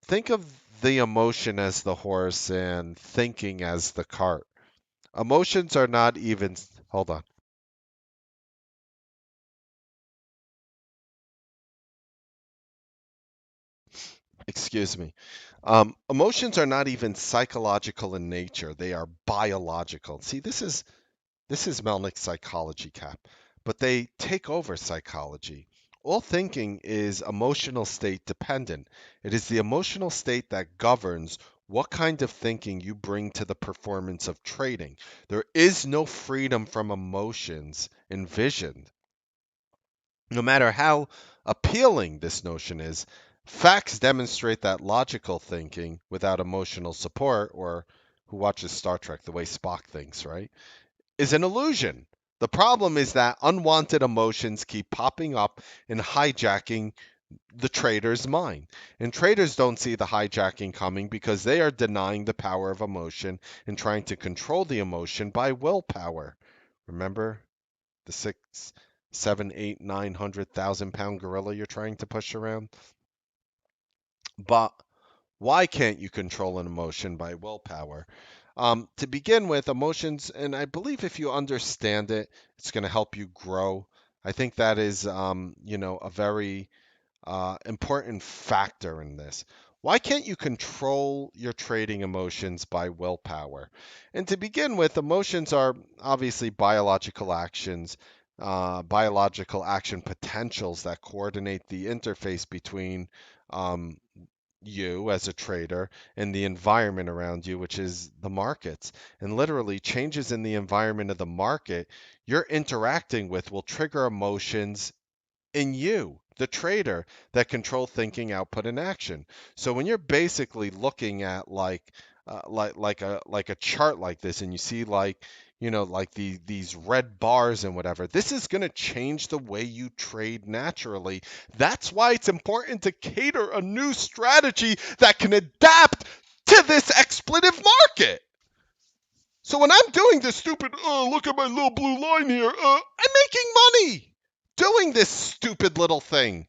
Think of the emotion as the horse and thinking as the cart. Emotions are not even, hold on, excuse me. Emotions are not even psychological in nature, they are biological. See, this is Melnick's psychology cap, but they take over psychology. All thinking is emotional state dependent. It is the emotional state that governs what kind of thinking you bring to the performance of trading. There is no freedom from emotions envisioned. No matter how appealing this notion is, facts demonstrate that logical thinking without emotional support, or who watches Star Trek, the way Spock thinks, right, is an illusion. The problem is that unwanted emotions keep popping up and hijacking the trader's mind. And traders don't see the hijacking coming because they are denying the power of emotion and trying to control the emotion by willpower. Remember the 6, 7, 8, 900,000 pound gorilla you're trying to push around? But why can't you control an emotion by willpower? To begin with, emotions, and I believe if you understand it, it's going to help you grow. I think that is, a very important factor in this. Why can't you control your trading emotions by willpower? And to begin with, emotions are obviously biological action potentials that coordinate the interface between um, you as a trader and the environment around you, which is the markets. And literally, changes in the environment of the market you're interacting with will trigger emotions in you, the trader, that control thinking, output, and action. So when you're basically looking at like a chart like this, and you see like like these red bars and whatever. This is going to change the way you trade naturally. That's why it's important to cater a new strategy that can adapt to this expletive market. So when I'm doing this stupid, oh, look at my little blue line here, I'm making money doing this stupid little thing.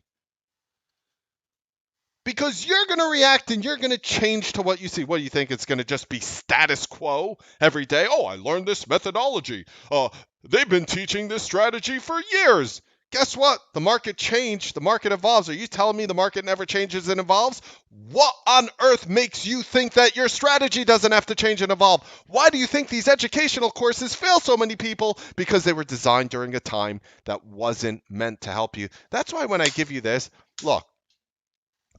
Because you're going to react and you're going to change to what you see. What do you think? It's going to just be status quo every day? Oh, I learned this methodology. They've been teaching this strategy for years. Guess what? The market changed. The market evolves. Are you telling me the market never changes and evolves? What on earth makes you think that your strategy doesn't have to change and evolve? Why do you think these educational courses fail so many people? Because they were designed during a time that wasn't meant to help you. That's why when I give you this, look,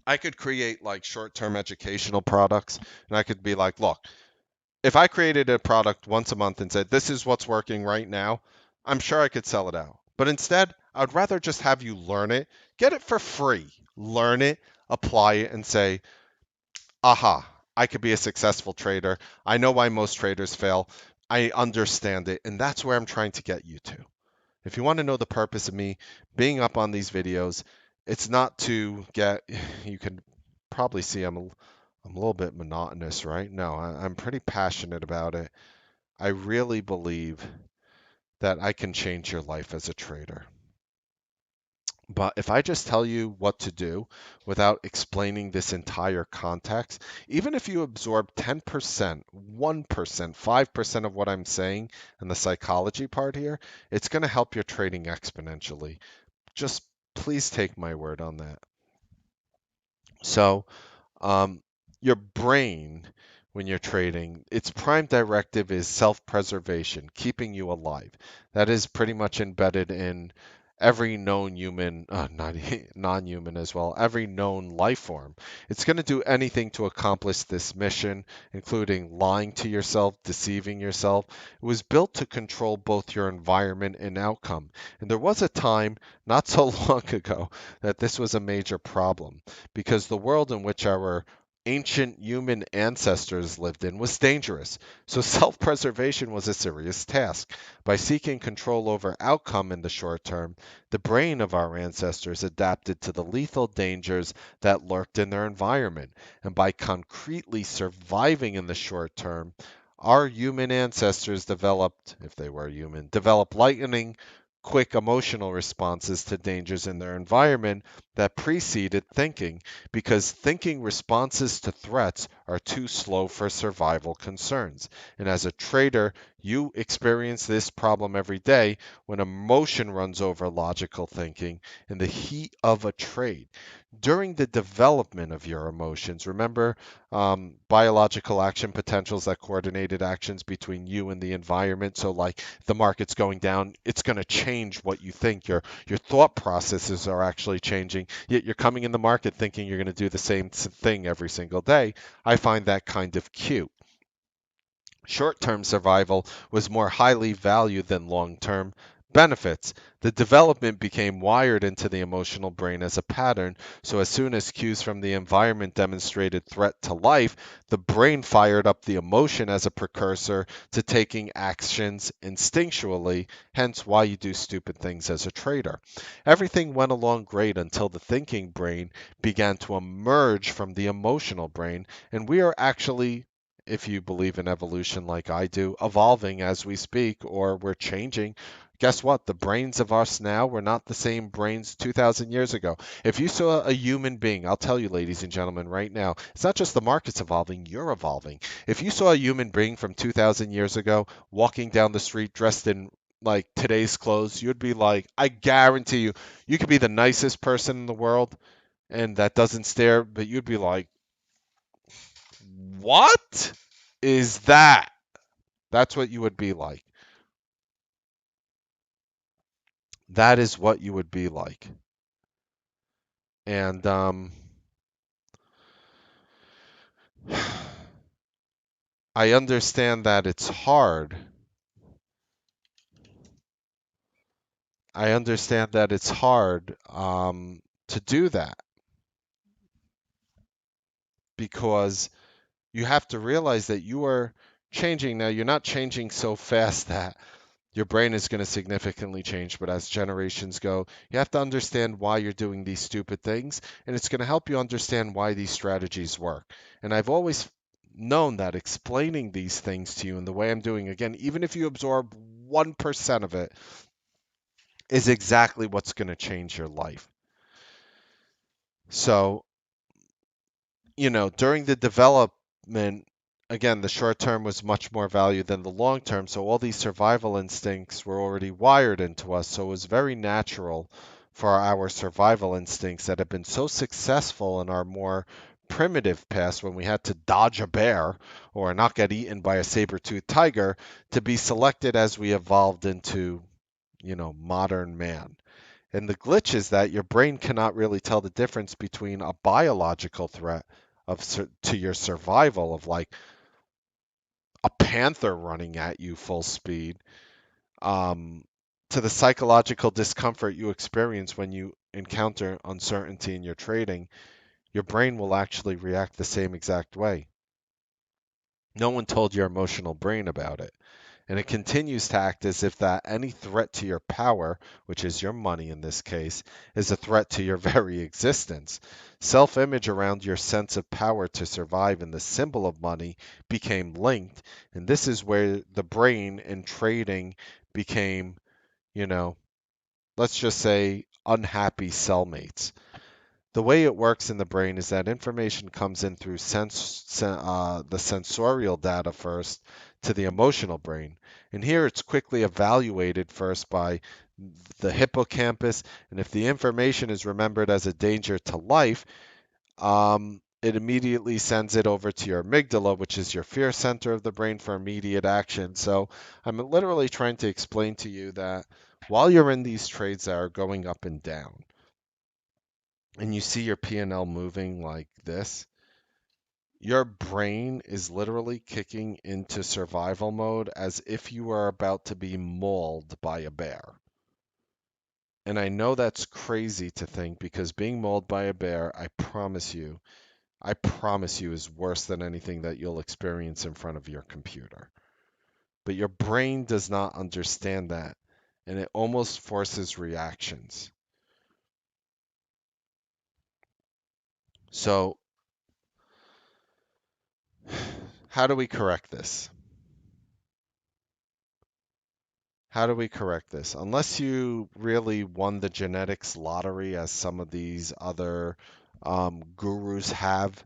I could create like short-term educational products, and I could be like, look, if I created a product once a month and said, this is what's working right now, I'm sure I could sell it out. But instead, I'd rather just have you learn it, get it for free, learn it, apply it, and say, aha, I could be a successful trader. I know why most traders fail. I understand it. And that's where I'm trying to get you to. If you want to know the purpose of me being up on these videos, it's not to get, you can probably see I'm a little bit monotonous, right? No, I'm pretty passionate about it. I really believe that I can change your life as a trader. But if I just tell you what to do without explaining this entire context, even if you absorb 10%, 1%, 5% of what I'm saying and the psychology part here, it's going to help your trading exponentially. Just please take my word on that. So, um, your brain, when you're trading, its prime directive is self-preservation, keeping you alive. That is pretty much embedded in every known human, not non-human as well, every known life form. It's going to do anything to accomplish this mission, including lying to yourself, deceiving yourself. It was built to control both your environment and outcome. And there was a time, not so long ago, that this was a major problem because the world in which our ancient human ancestors lived in was dangerous. So self preservation was a serious task. By seeking control over outcome in the short term, the brain of our ancestors adapted to the lethal dangers that lurked in their environment. And by concretely surviving in the short term, our human ancestors developed, if they were human, developed lightning quick emotional responses to dangers in their environment that preceded thinking, because thinking responses to threats are too slow for survival concerns. And as a trader, you experience this problem every day when emotion runs over logical thinking in the heat of a trade. During the development of your emotions, remember biological action potentials, that coordinated actions between you and the environment. So, like the market's going down, it's going to change what you think. Your thought processes are actually changing. Yet you're coming in the market thinking you're going to do the same thing every single day. I find that kind of cute. Short-term survival was more highly valued than long-term benefits. The development became wired into the emotional brain as a pattern, so as soon as cues from the environment demonstrated threat to life, the brain fired up the emotion as a precursor to taking actions instinctually, hence why you do stupid things as a trader. Everything went along great until the thinking brain began to emerge from the emotional brain, and we are actually, if you believe in evolution like I do, evolving as we speak, or we're changing. Guess what? The brains of us now were not the same brains 2,000 years ago. If you saw a human being, I'll tell you, ladies and gentlemen, right now, it's not just the market's evolving, you're evolving. If you saw a human being from 2,000 years ago walking down the street dressed in like today's clothes, you'd be like, I guarantee you, you could be the nicest person in the world and that doesn't stare, but you'd be like, what is that? That's what you would be like. That is what you would be like. And I understand that it's hard. I understand that it's hard to do that because you have to realize that changing. Now, you're not changing so fast that your brain is going to significantly change, but as generations go, you have to understand why you're doing these stupid things, and it's going to help you understand why these strategies work. And I've always known that explaining these things to you in the way I'm doing, again, even if you absorb 1% of it, is exactly what's going to change your life. So, during the development, again, the short term was much more value than the long term. So all these survival instincts were already wired into us. So it was very natural for our survival instincts that have been so successful in our more primitive past when we had to dodge a bear or not get eaten by a saber-toothed tiger to be selected as we evolved into, modern man. And the glitch is that your brain cannot really tell the difference between a biological threat to your survival of like a panther running at you full speed, um, to the psychological discomfort you experience when you encounter uncertainty in your trading. Your brain will actually react the same exact way. No one told your emotional brain about it. And it continues to act as if that any threat to your power, which is your money in this case, is a threat to your very existence. Self-image around your sense of power to survive and the symbol of money became linked, and this is where the brain and trading became, you know, let's just say unhappy cellmates. The way it works in the brain is that information comes in through the sensorial data first to the emotional brain. And here it's quickly evaluated first by the hippocampus. And if the information is remembered as a danger to life, it immediately sends it over to your amygdala, which is your fear center of the brain, for immediate action. So I'm literally trying to explain to you that while you're in these trades that are going up and down, and you see your P&L moving like this, your brain is literally kicking into survival mode as if you are about to be mauled by a bear. And I know that's crazy to think because being mauled by a bear, I promise you is worse than anything that you'll experience in front of your computer. But your brain does not understand that, and it almost forces reactions. So, how do we correct this? How do we correct this? Unless you really won the genetics lottery, as some of these other gurus have,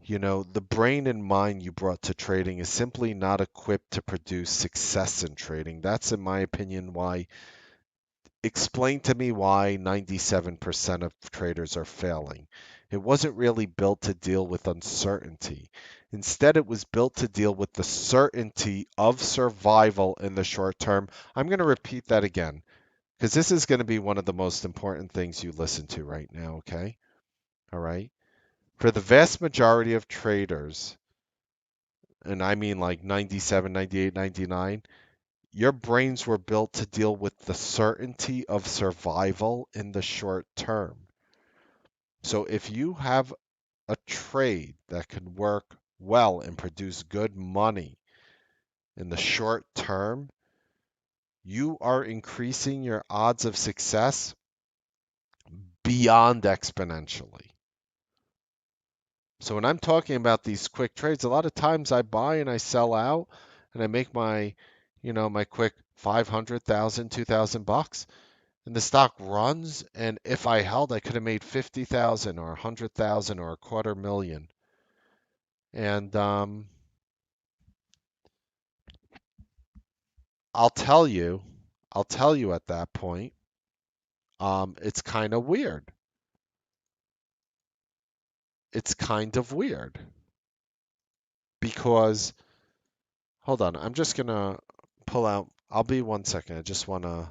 the brain and mind you brought to trading is simply not equipped to produce success in trading. That's, in my opinion, why. Explain to me why 97% of traders are failing. It wasn't really built to deal with uncertainty. Instead, it was built to deal with the certainty of survival in the short term. I'm going to repeat that again because this is going to be one of the most important things you listen to right now, okay? All right. For the vast majority of traders, and I mean like 97, 98, 99, your brains were built to deal with the certainty of survival in the short term. So if you have a trade that can work well and produce good money in the short term, you are increasing your odds of success beyond exponentially. So when I'm talking about these quick trades, a lot of times I buy and I sell out and I make my quick 500,000, 2,000 bucks, and the stock runs, and if I held, I could have made 50,000 or 100,000 or a quarter million. And I'll tell you, at that point, it's kind of weird. It's kind of weird because, hold on, I'm just gonna pull out. I'll be 1 second. I just wanna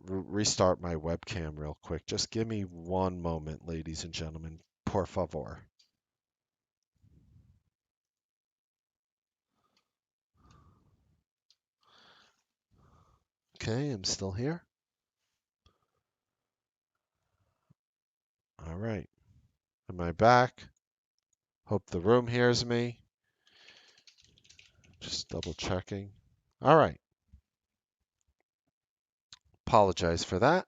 restart my webcam real quick. Just give me one moment, ladies and gentlemen. Por favor. Okay, I'm still here. All right. Am I back? Hope the room hears me. Just double checking. All right. Apologize for that.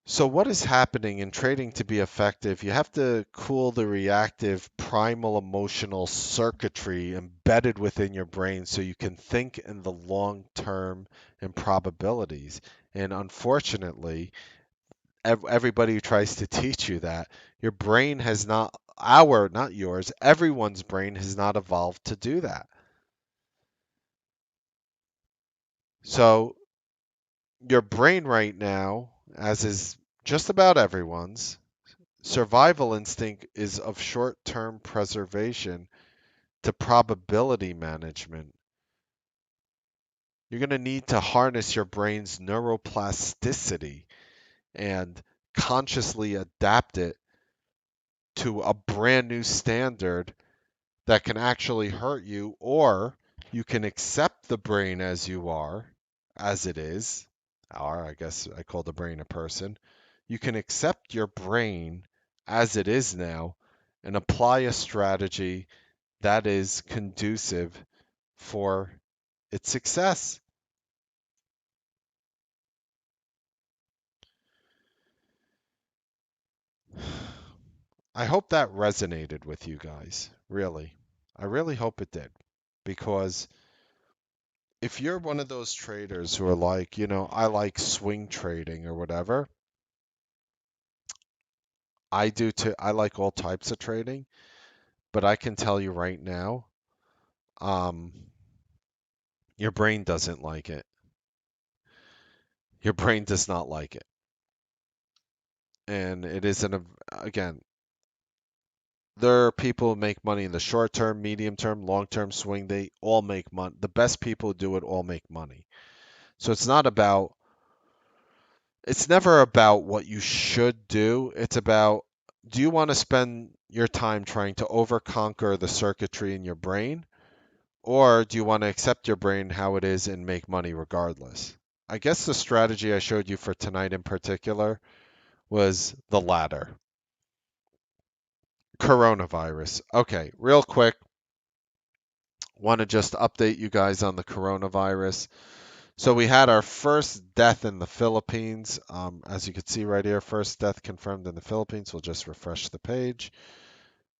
So, what is happening in trading to be effective? You have to cool the reactive primal emotional circuitry embedded within your brain so you can think in the long term and probabilities. And unfortunately, everybody who tries to teach you that, your brain has not, not yours, everyone's brain has not evolved to do that. So, your brain right now, as is just about everyone's, survival instinct is of short term preservation to probability management. You're going to need to harness your brain's neuroplasticity and consciously adapt it to a brand new standard that can actually hurt you, or you can accept the brain as you are, as it is, or I guess I call the brain a person. You can accept your brain as it is now and apply a strategy that is conducive for its success. I hope that resonated with you guys, really. I really hope it did. Because if you're one of those traders who are like, I like swing trading or whatever, I do too. I like all types of trading, but I can tell you right now, um, your brain doesn't like it. Your brain does not like it. And it isn't again, there are people who make money in the short term, medium term, long term swing. They all make money. The best people who do it all make money. So it's never about what you should do. It's about, do you want to spend your time trying to overconquer the circuitry in your brain? Or do you want to accept your brain how it is and make money regardless? I guess the strategy I showed you for tonight in particular was the latter. Coronavirus. Okay, real quick, want to just update you guys on the coronavirus. So we had our first death in the Philippines. As you can see right here, first death confirmed in the Philippines. We'll just refresh the page.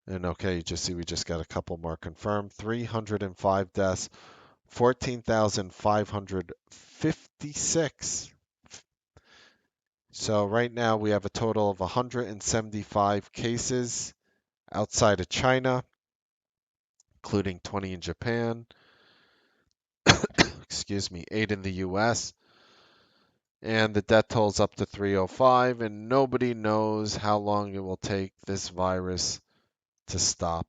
And okay, you just see we just got a couple more confirmed. 305 deaths, 14,556. So right now we have a total of 175 cases outside of China, including 20 in Japan, excuse me, 8 in the US, and the death toll's up to 305, and nobody knows how long it will take this virus to stop,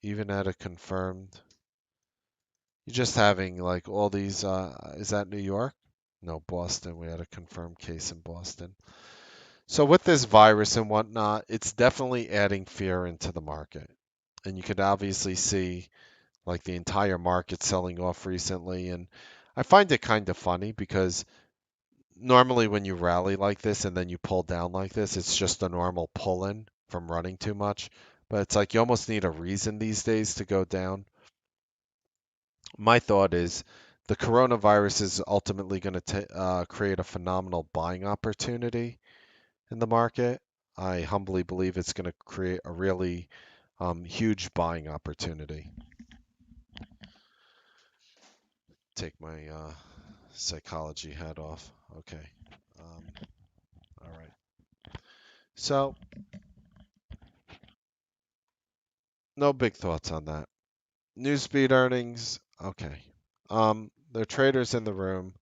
even at a confirmed. You're just having like all these, is that New York? No, Boston. We had a confirmed case in Boston. So with this virus and whatnot, it's definitely adding fear into the market. And you could obviously see like the entire market selling off recently. And I find it kind of funny because normally when you rally like this and then you pull down like this, it's just a normal pull in from running too much. But it's like you almost need a reason these days to go down. My thought is the coronavirus is ultimately going to create a phenomenal buying opportunity in the market. I humbly believe it's going to create a really huge buying opportunity. Take my psychology hat off. Okay. Um, all right. So, no big thoughts on that. Newsbeat earnings. Okay. There are traders in the room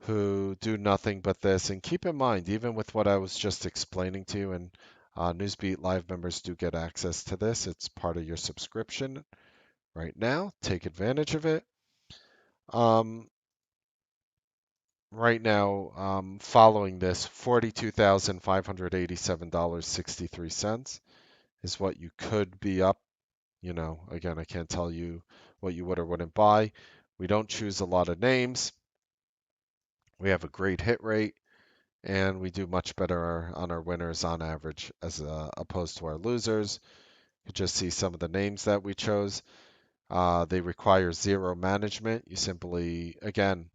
who do nothing but this. And keep in mind, even with what I was just explaining to you, and Newsbeat Live members do get access to this, it's part of your subscription right now. Take advantage of it. Um, right now, following this, $42,587.63 is what you could be up. Again, I can't tell you what you would or wouldn't buy. We don't choose a lot of names. We have a great hit rate, and we do much better on our winners on average as opposed to our losers. You just see some of the names that we chose. They require zero management. You simply, again,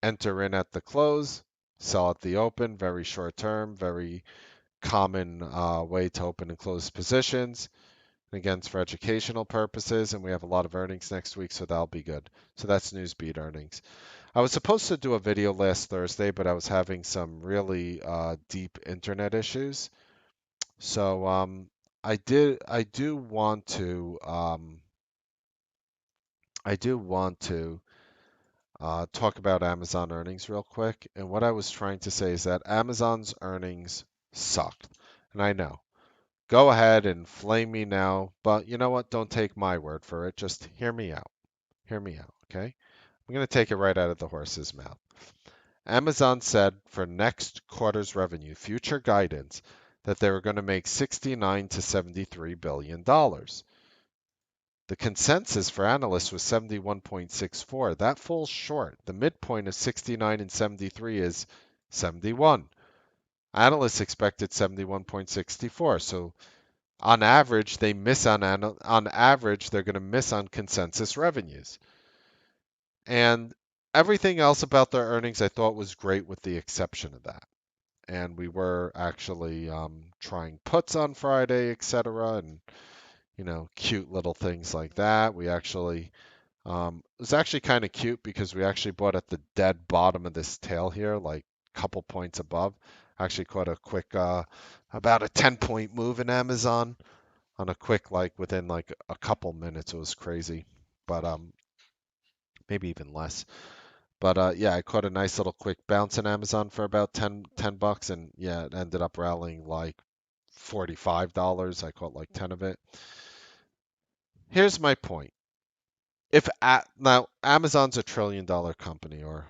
enter in at the close, sell at the open, very short term, very common way to open and close positions. And again, it's for educational purposes, and we have a lot of earnings next week, so that'll be good. So that's Newsbeat earnings. I was supposed to do a video last Thursday, but I was having some really deep internet issues. So I do want to talk about Amazon earnings real quick. And what I was trying to say is that Amazon's earnings sucked. And I know. Go ahead and flame me now, but you know what? Don't take my word for it. Just hear me out. Hear me out, okay? I'm going to take it right out of the horse's mouth. Amazon said for next quarter's revenue, future guidance, that they were going to make 69 to 73 billion dollars. The consensus for analysts was 71.64. That falls short. The midpoint of 69 and 73 is 71. Analysts expected 71.64. So on average, they miss on average they're going to miss on consensus revenues. And everything else about their earnings I thought was great with the exception of that. And we were actually trying puts on Friday, etc., and cute little things like that. We actually it was actually kind of cute because we actually bought at the dead bottom of this tail here, like a couple points above. Actually caught a quick about a 10-point move in Amazon on a quick like within like a couple minutes. It was crazy, but maybe even less. But yeah, I caught a nice little quick bounce in Amazon for about 10 bucks, and yeah, it ended up rallying like $45. I caught like 10 of it. Here's my point. Now Amazon's a $1 trillion company, or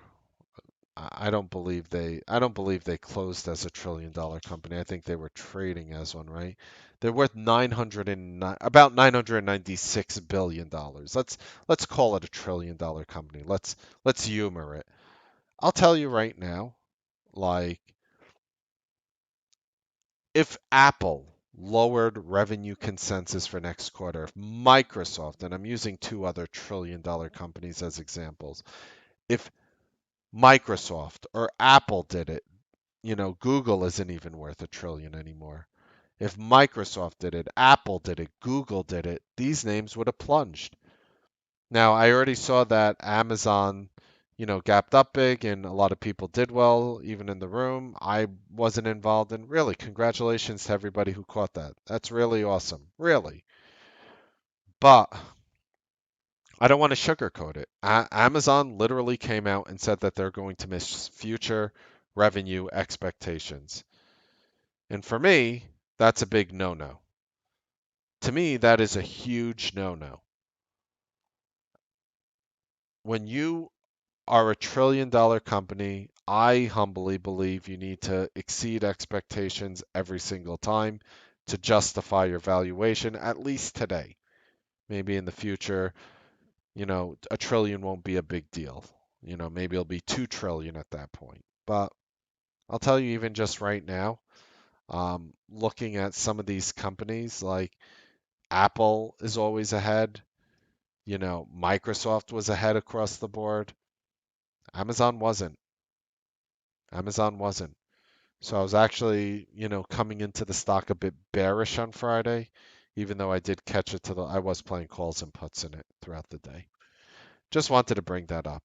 I don't believe they closed as a $1 trillion company. I think they were trading as one, right? They're worth about $996 billion. Let's call it a $1 trillion company. Let's humor it. I'll tell you right now, like if Apple lowered revenue consensus for next quarter, if Microsoft, and I'm using two other $1 trillion companies as examples, if Microsoft or Apple did it, Google isn't even worth a trillion anymore. If Microsoft did it, Apple did it, Google did it, these names would have plunged. Now, I already saw that Amazon, gapped up big and a lot of people did well, even in the room. I wasn't involved, and really, congratulations to everybody who caught that. That's really awesome. Really. But I don't want to sugarcoat it. Amazon literally came out and said that they're going to miss future revenue expectations. And for me, that's a big no no. To me, that is a huge no no. When you are a $1 trillion company, I humbly believe you need to exceed expectations every single time to justify your valuation, at least today. Maybe in the future, a trillion won't be a big deal. Maybe it'll be 2 trillion at that point. But I'll tell you, even just right now, looking at some of these companies, like Apple is always ahead. Microsoft was ahead across the board. Amazon wasn't. Amazon wasn't. So I was actually, coming into the stock a bit bearish on Friday, even though I did catch it I was playing calls and puts in it throughout the day. Just wanted to bring that up.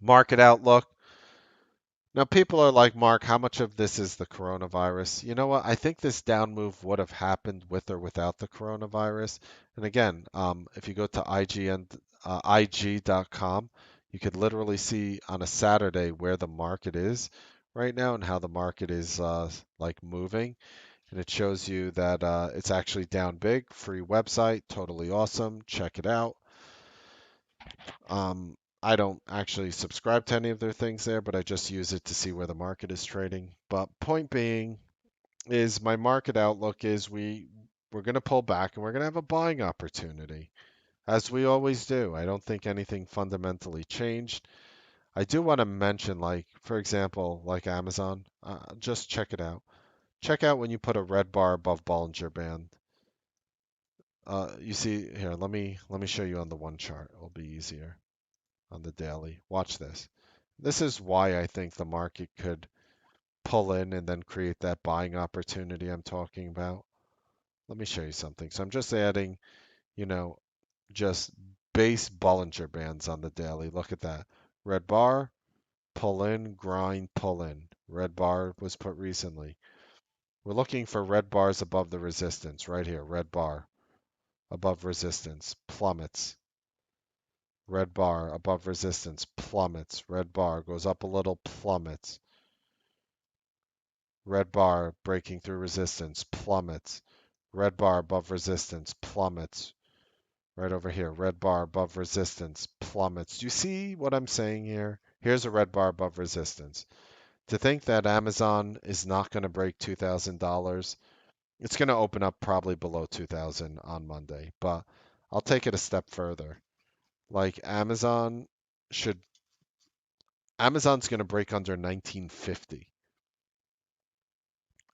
Market outlook. Now, people are like, Mark, how much of this is the coronavirus? You know what? I think this down move would have happened with or without the coronavirus. And again, if you go to IG.com, you could literally see on a Saturday where the market is right now and how the market is like moving. And it shows you that it's actually down big. Free website, totally awesome. Check it out. I don't actually subscribe to any of their things there, but I just use it to see where the market is trading. But point being is my market outlook is we're going to pull back and we're going to have a buying opportunity, as we always do. I don't think anything fundamentally changed. I do want to mention, like, for example, like Amazon, just check it out. Check out when you put a red bar above Bollinger Band. You see here, let me show you on the one chart. It'll be easier on the daily. Watch this. This is why I think the market could pull in and then create that buying opportunity I'm talking about. Let me show you something. So I'm just adding, you know, just base Bollinger Bands on the daily. Look at that. Red bar, pull in, grind, pull in. Red bar was put recently. We're looking for red bars above the resistance right here. Red bar above resistance, plummets. Red bar above resistance, plummets. Red bar goes up a little, plummets. Red bar breaking through resistance, plummets. Red bar above resistance, plummets. Right over here, red bar above resistance, plummets. Do you see what I'm saying here? Here's a red bar above resistance. To think that Amazon is not going to break $2,000, it's going to open up probably below 2,000 on Monday. But I'll take it a step further. Like should Amazon's going to break under 1950.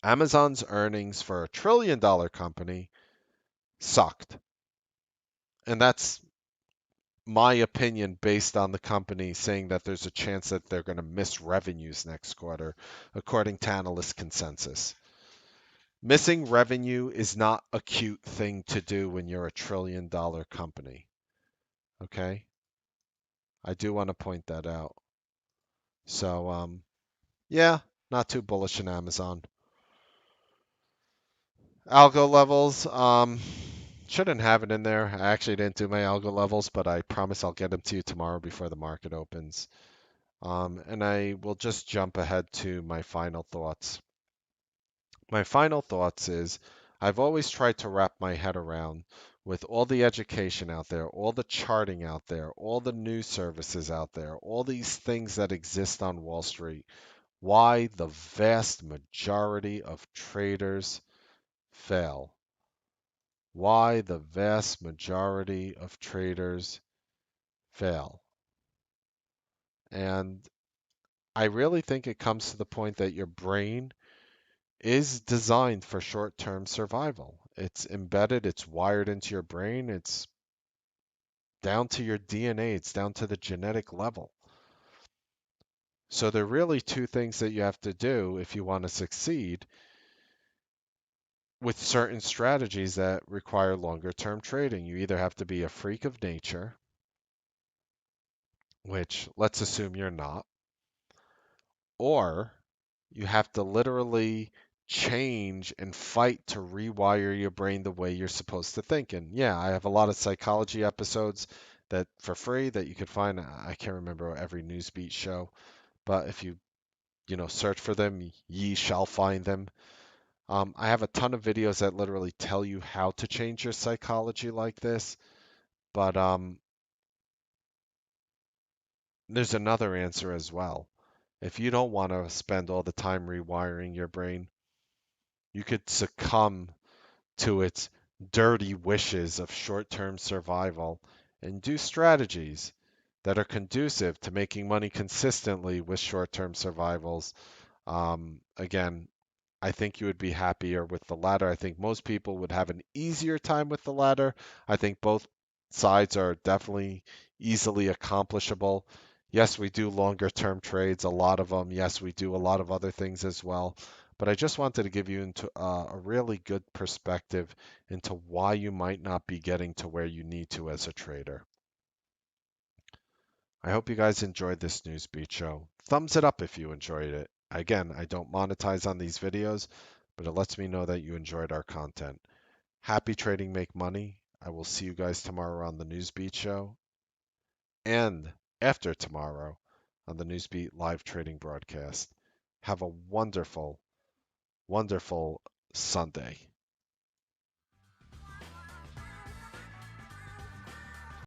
Amazon's earnings for $1 trillion company sucked. And that's my opinion based on the company saying that there's a chance that they're going to miss revenues next quarter, according to analyst consensus. Missing revenue is not a cute thing to do when you're $1 trillion company. Okay? I do want to point that out. So, yeah, not too bullish in Amazon. Algo levels, shouldn't have it in there. I actually didn't do my algo levels, but I promise I'll get them to you tomorrow before the market opens. And I will just jump ahead to my final thoughts. My final thoughts is I've always tried to wrap my head around with all the education out there, all the charting out there, all the news services out there, all these things that exist on Wall Street, why the vast majority of traders fail. Why the vast majority of traders fail. And I really think it comes to the point that your brain is designed for short-term survival. It's embedded, it's wired into your brain, it's down to your DNA, it's down to the genetic level. So there are really two things that you have to do if you want to succeed with certain strategies that require longer-term trading. You either have to be a freak of nature, which let's assume you're not, or you have to literally change and fight to rewire your brain the way you're supposed to think. And yeah, I have a lot of psychology episodes that for free that you could find. I can't remember every Newsbeat show, but if you search for them, ye shall find them. I have a ton of videos that literally tell you how to change your psychology like this. But there's another answer as well. If you don't want to spend all the time rewiring your brain, you could succumb to its dirty wishes of short term survival and do strategies that are conducive to making money consistently with short term survivals. Again, I think you would be happier with the latter. I think most people would have an easier time with the latter. I think both sides are definitely easily accomplishable. Yes, we do longer term trades, a lot of them. Yes, we do a lot of other things as well. But I just wanted to give you into a really good perspective into why you might not be getting to where you need to as a trader. I hope you guys enjoyed this Newsbeat show. Thumbs it up if you enjoyed it. Again, I don't monetize on these videos, but it lets me know that you enjoyed our content. Happy trading, make money. I will see you guys tomorrow on the Newsbeat show and after tomorrow on the Newsbeat live trading broadcast. Have a wonderful, wonderful Sunday.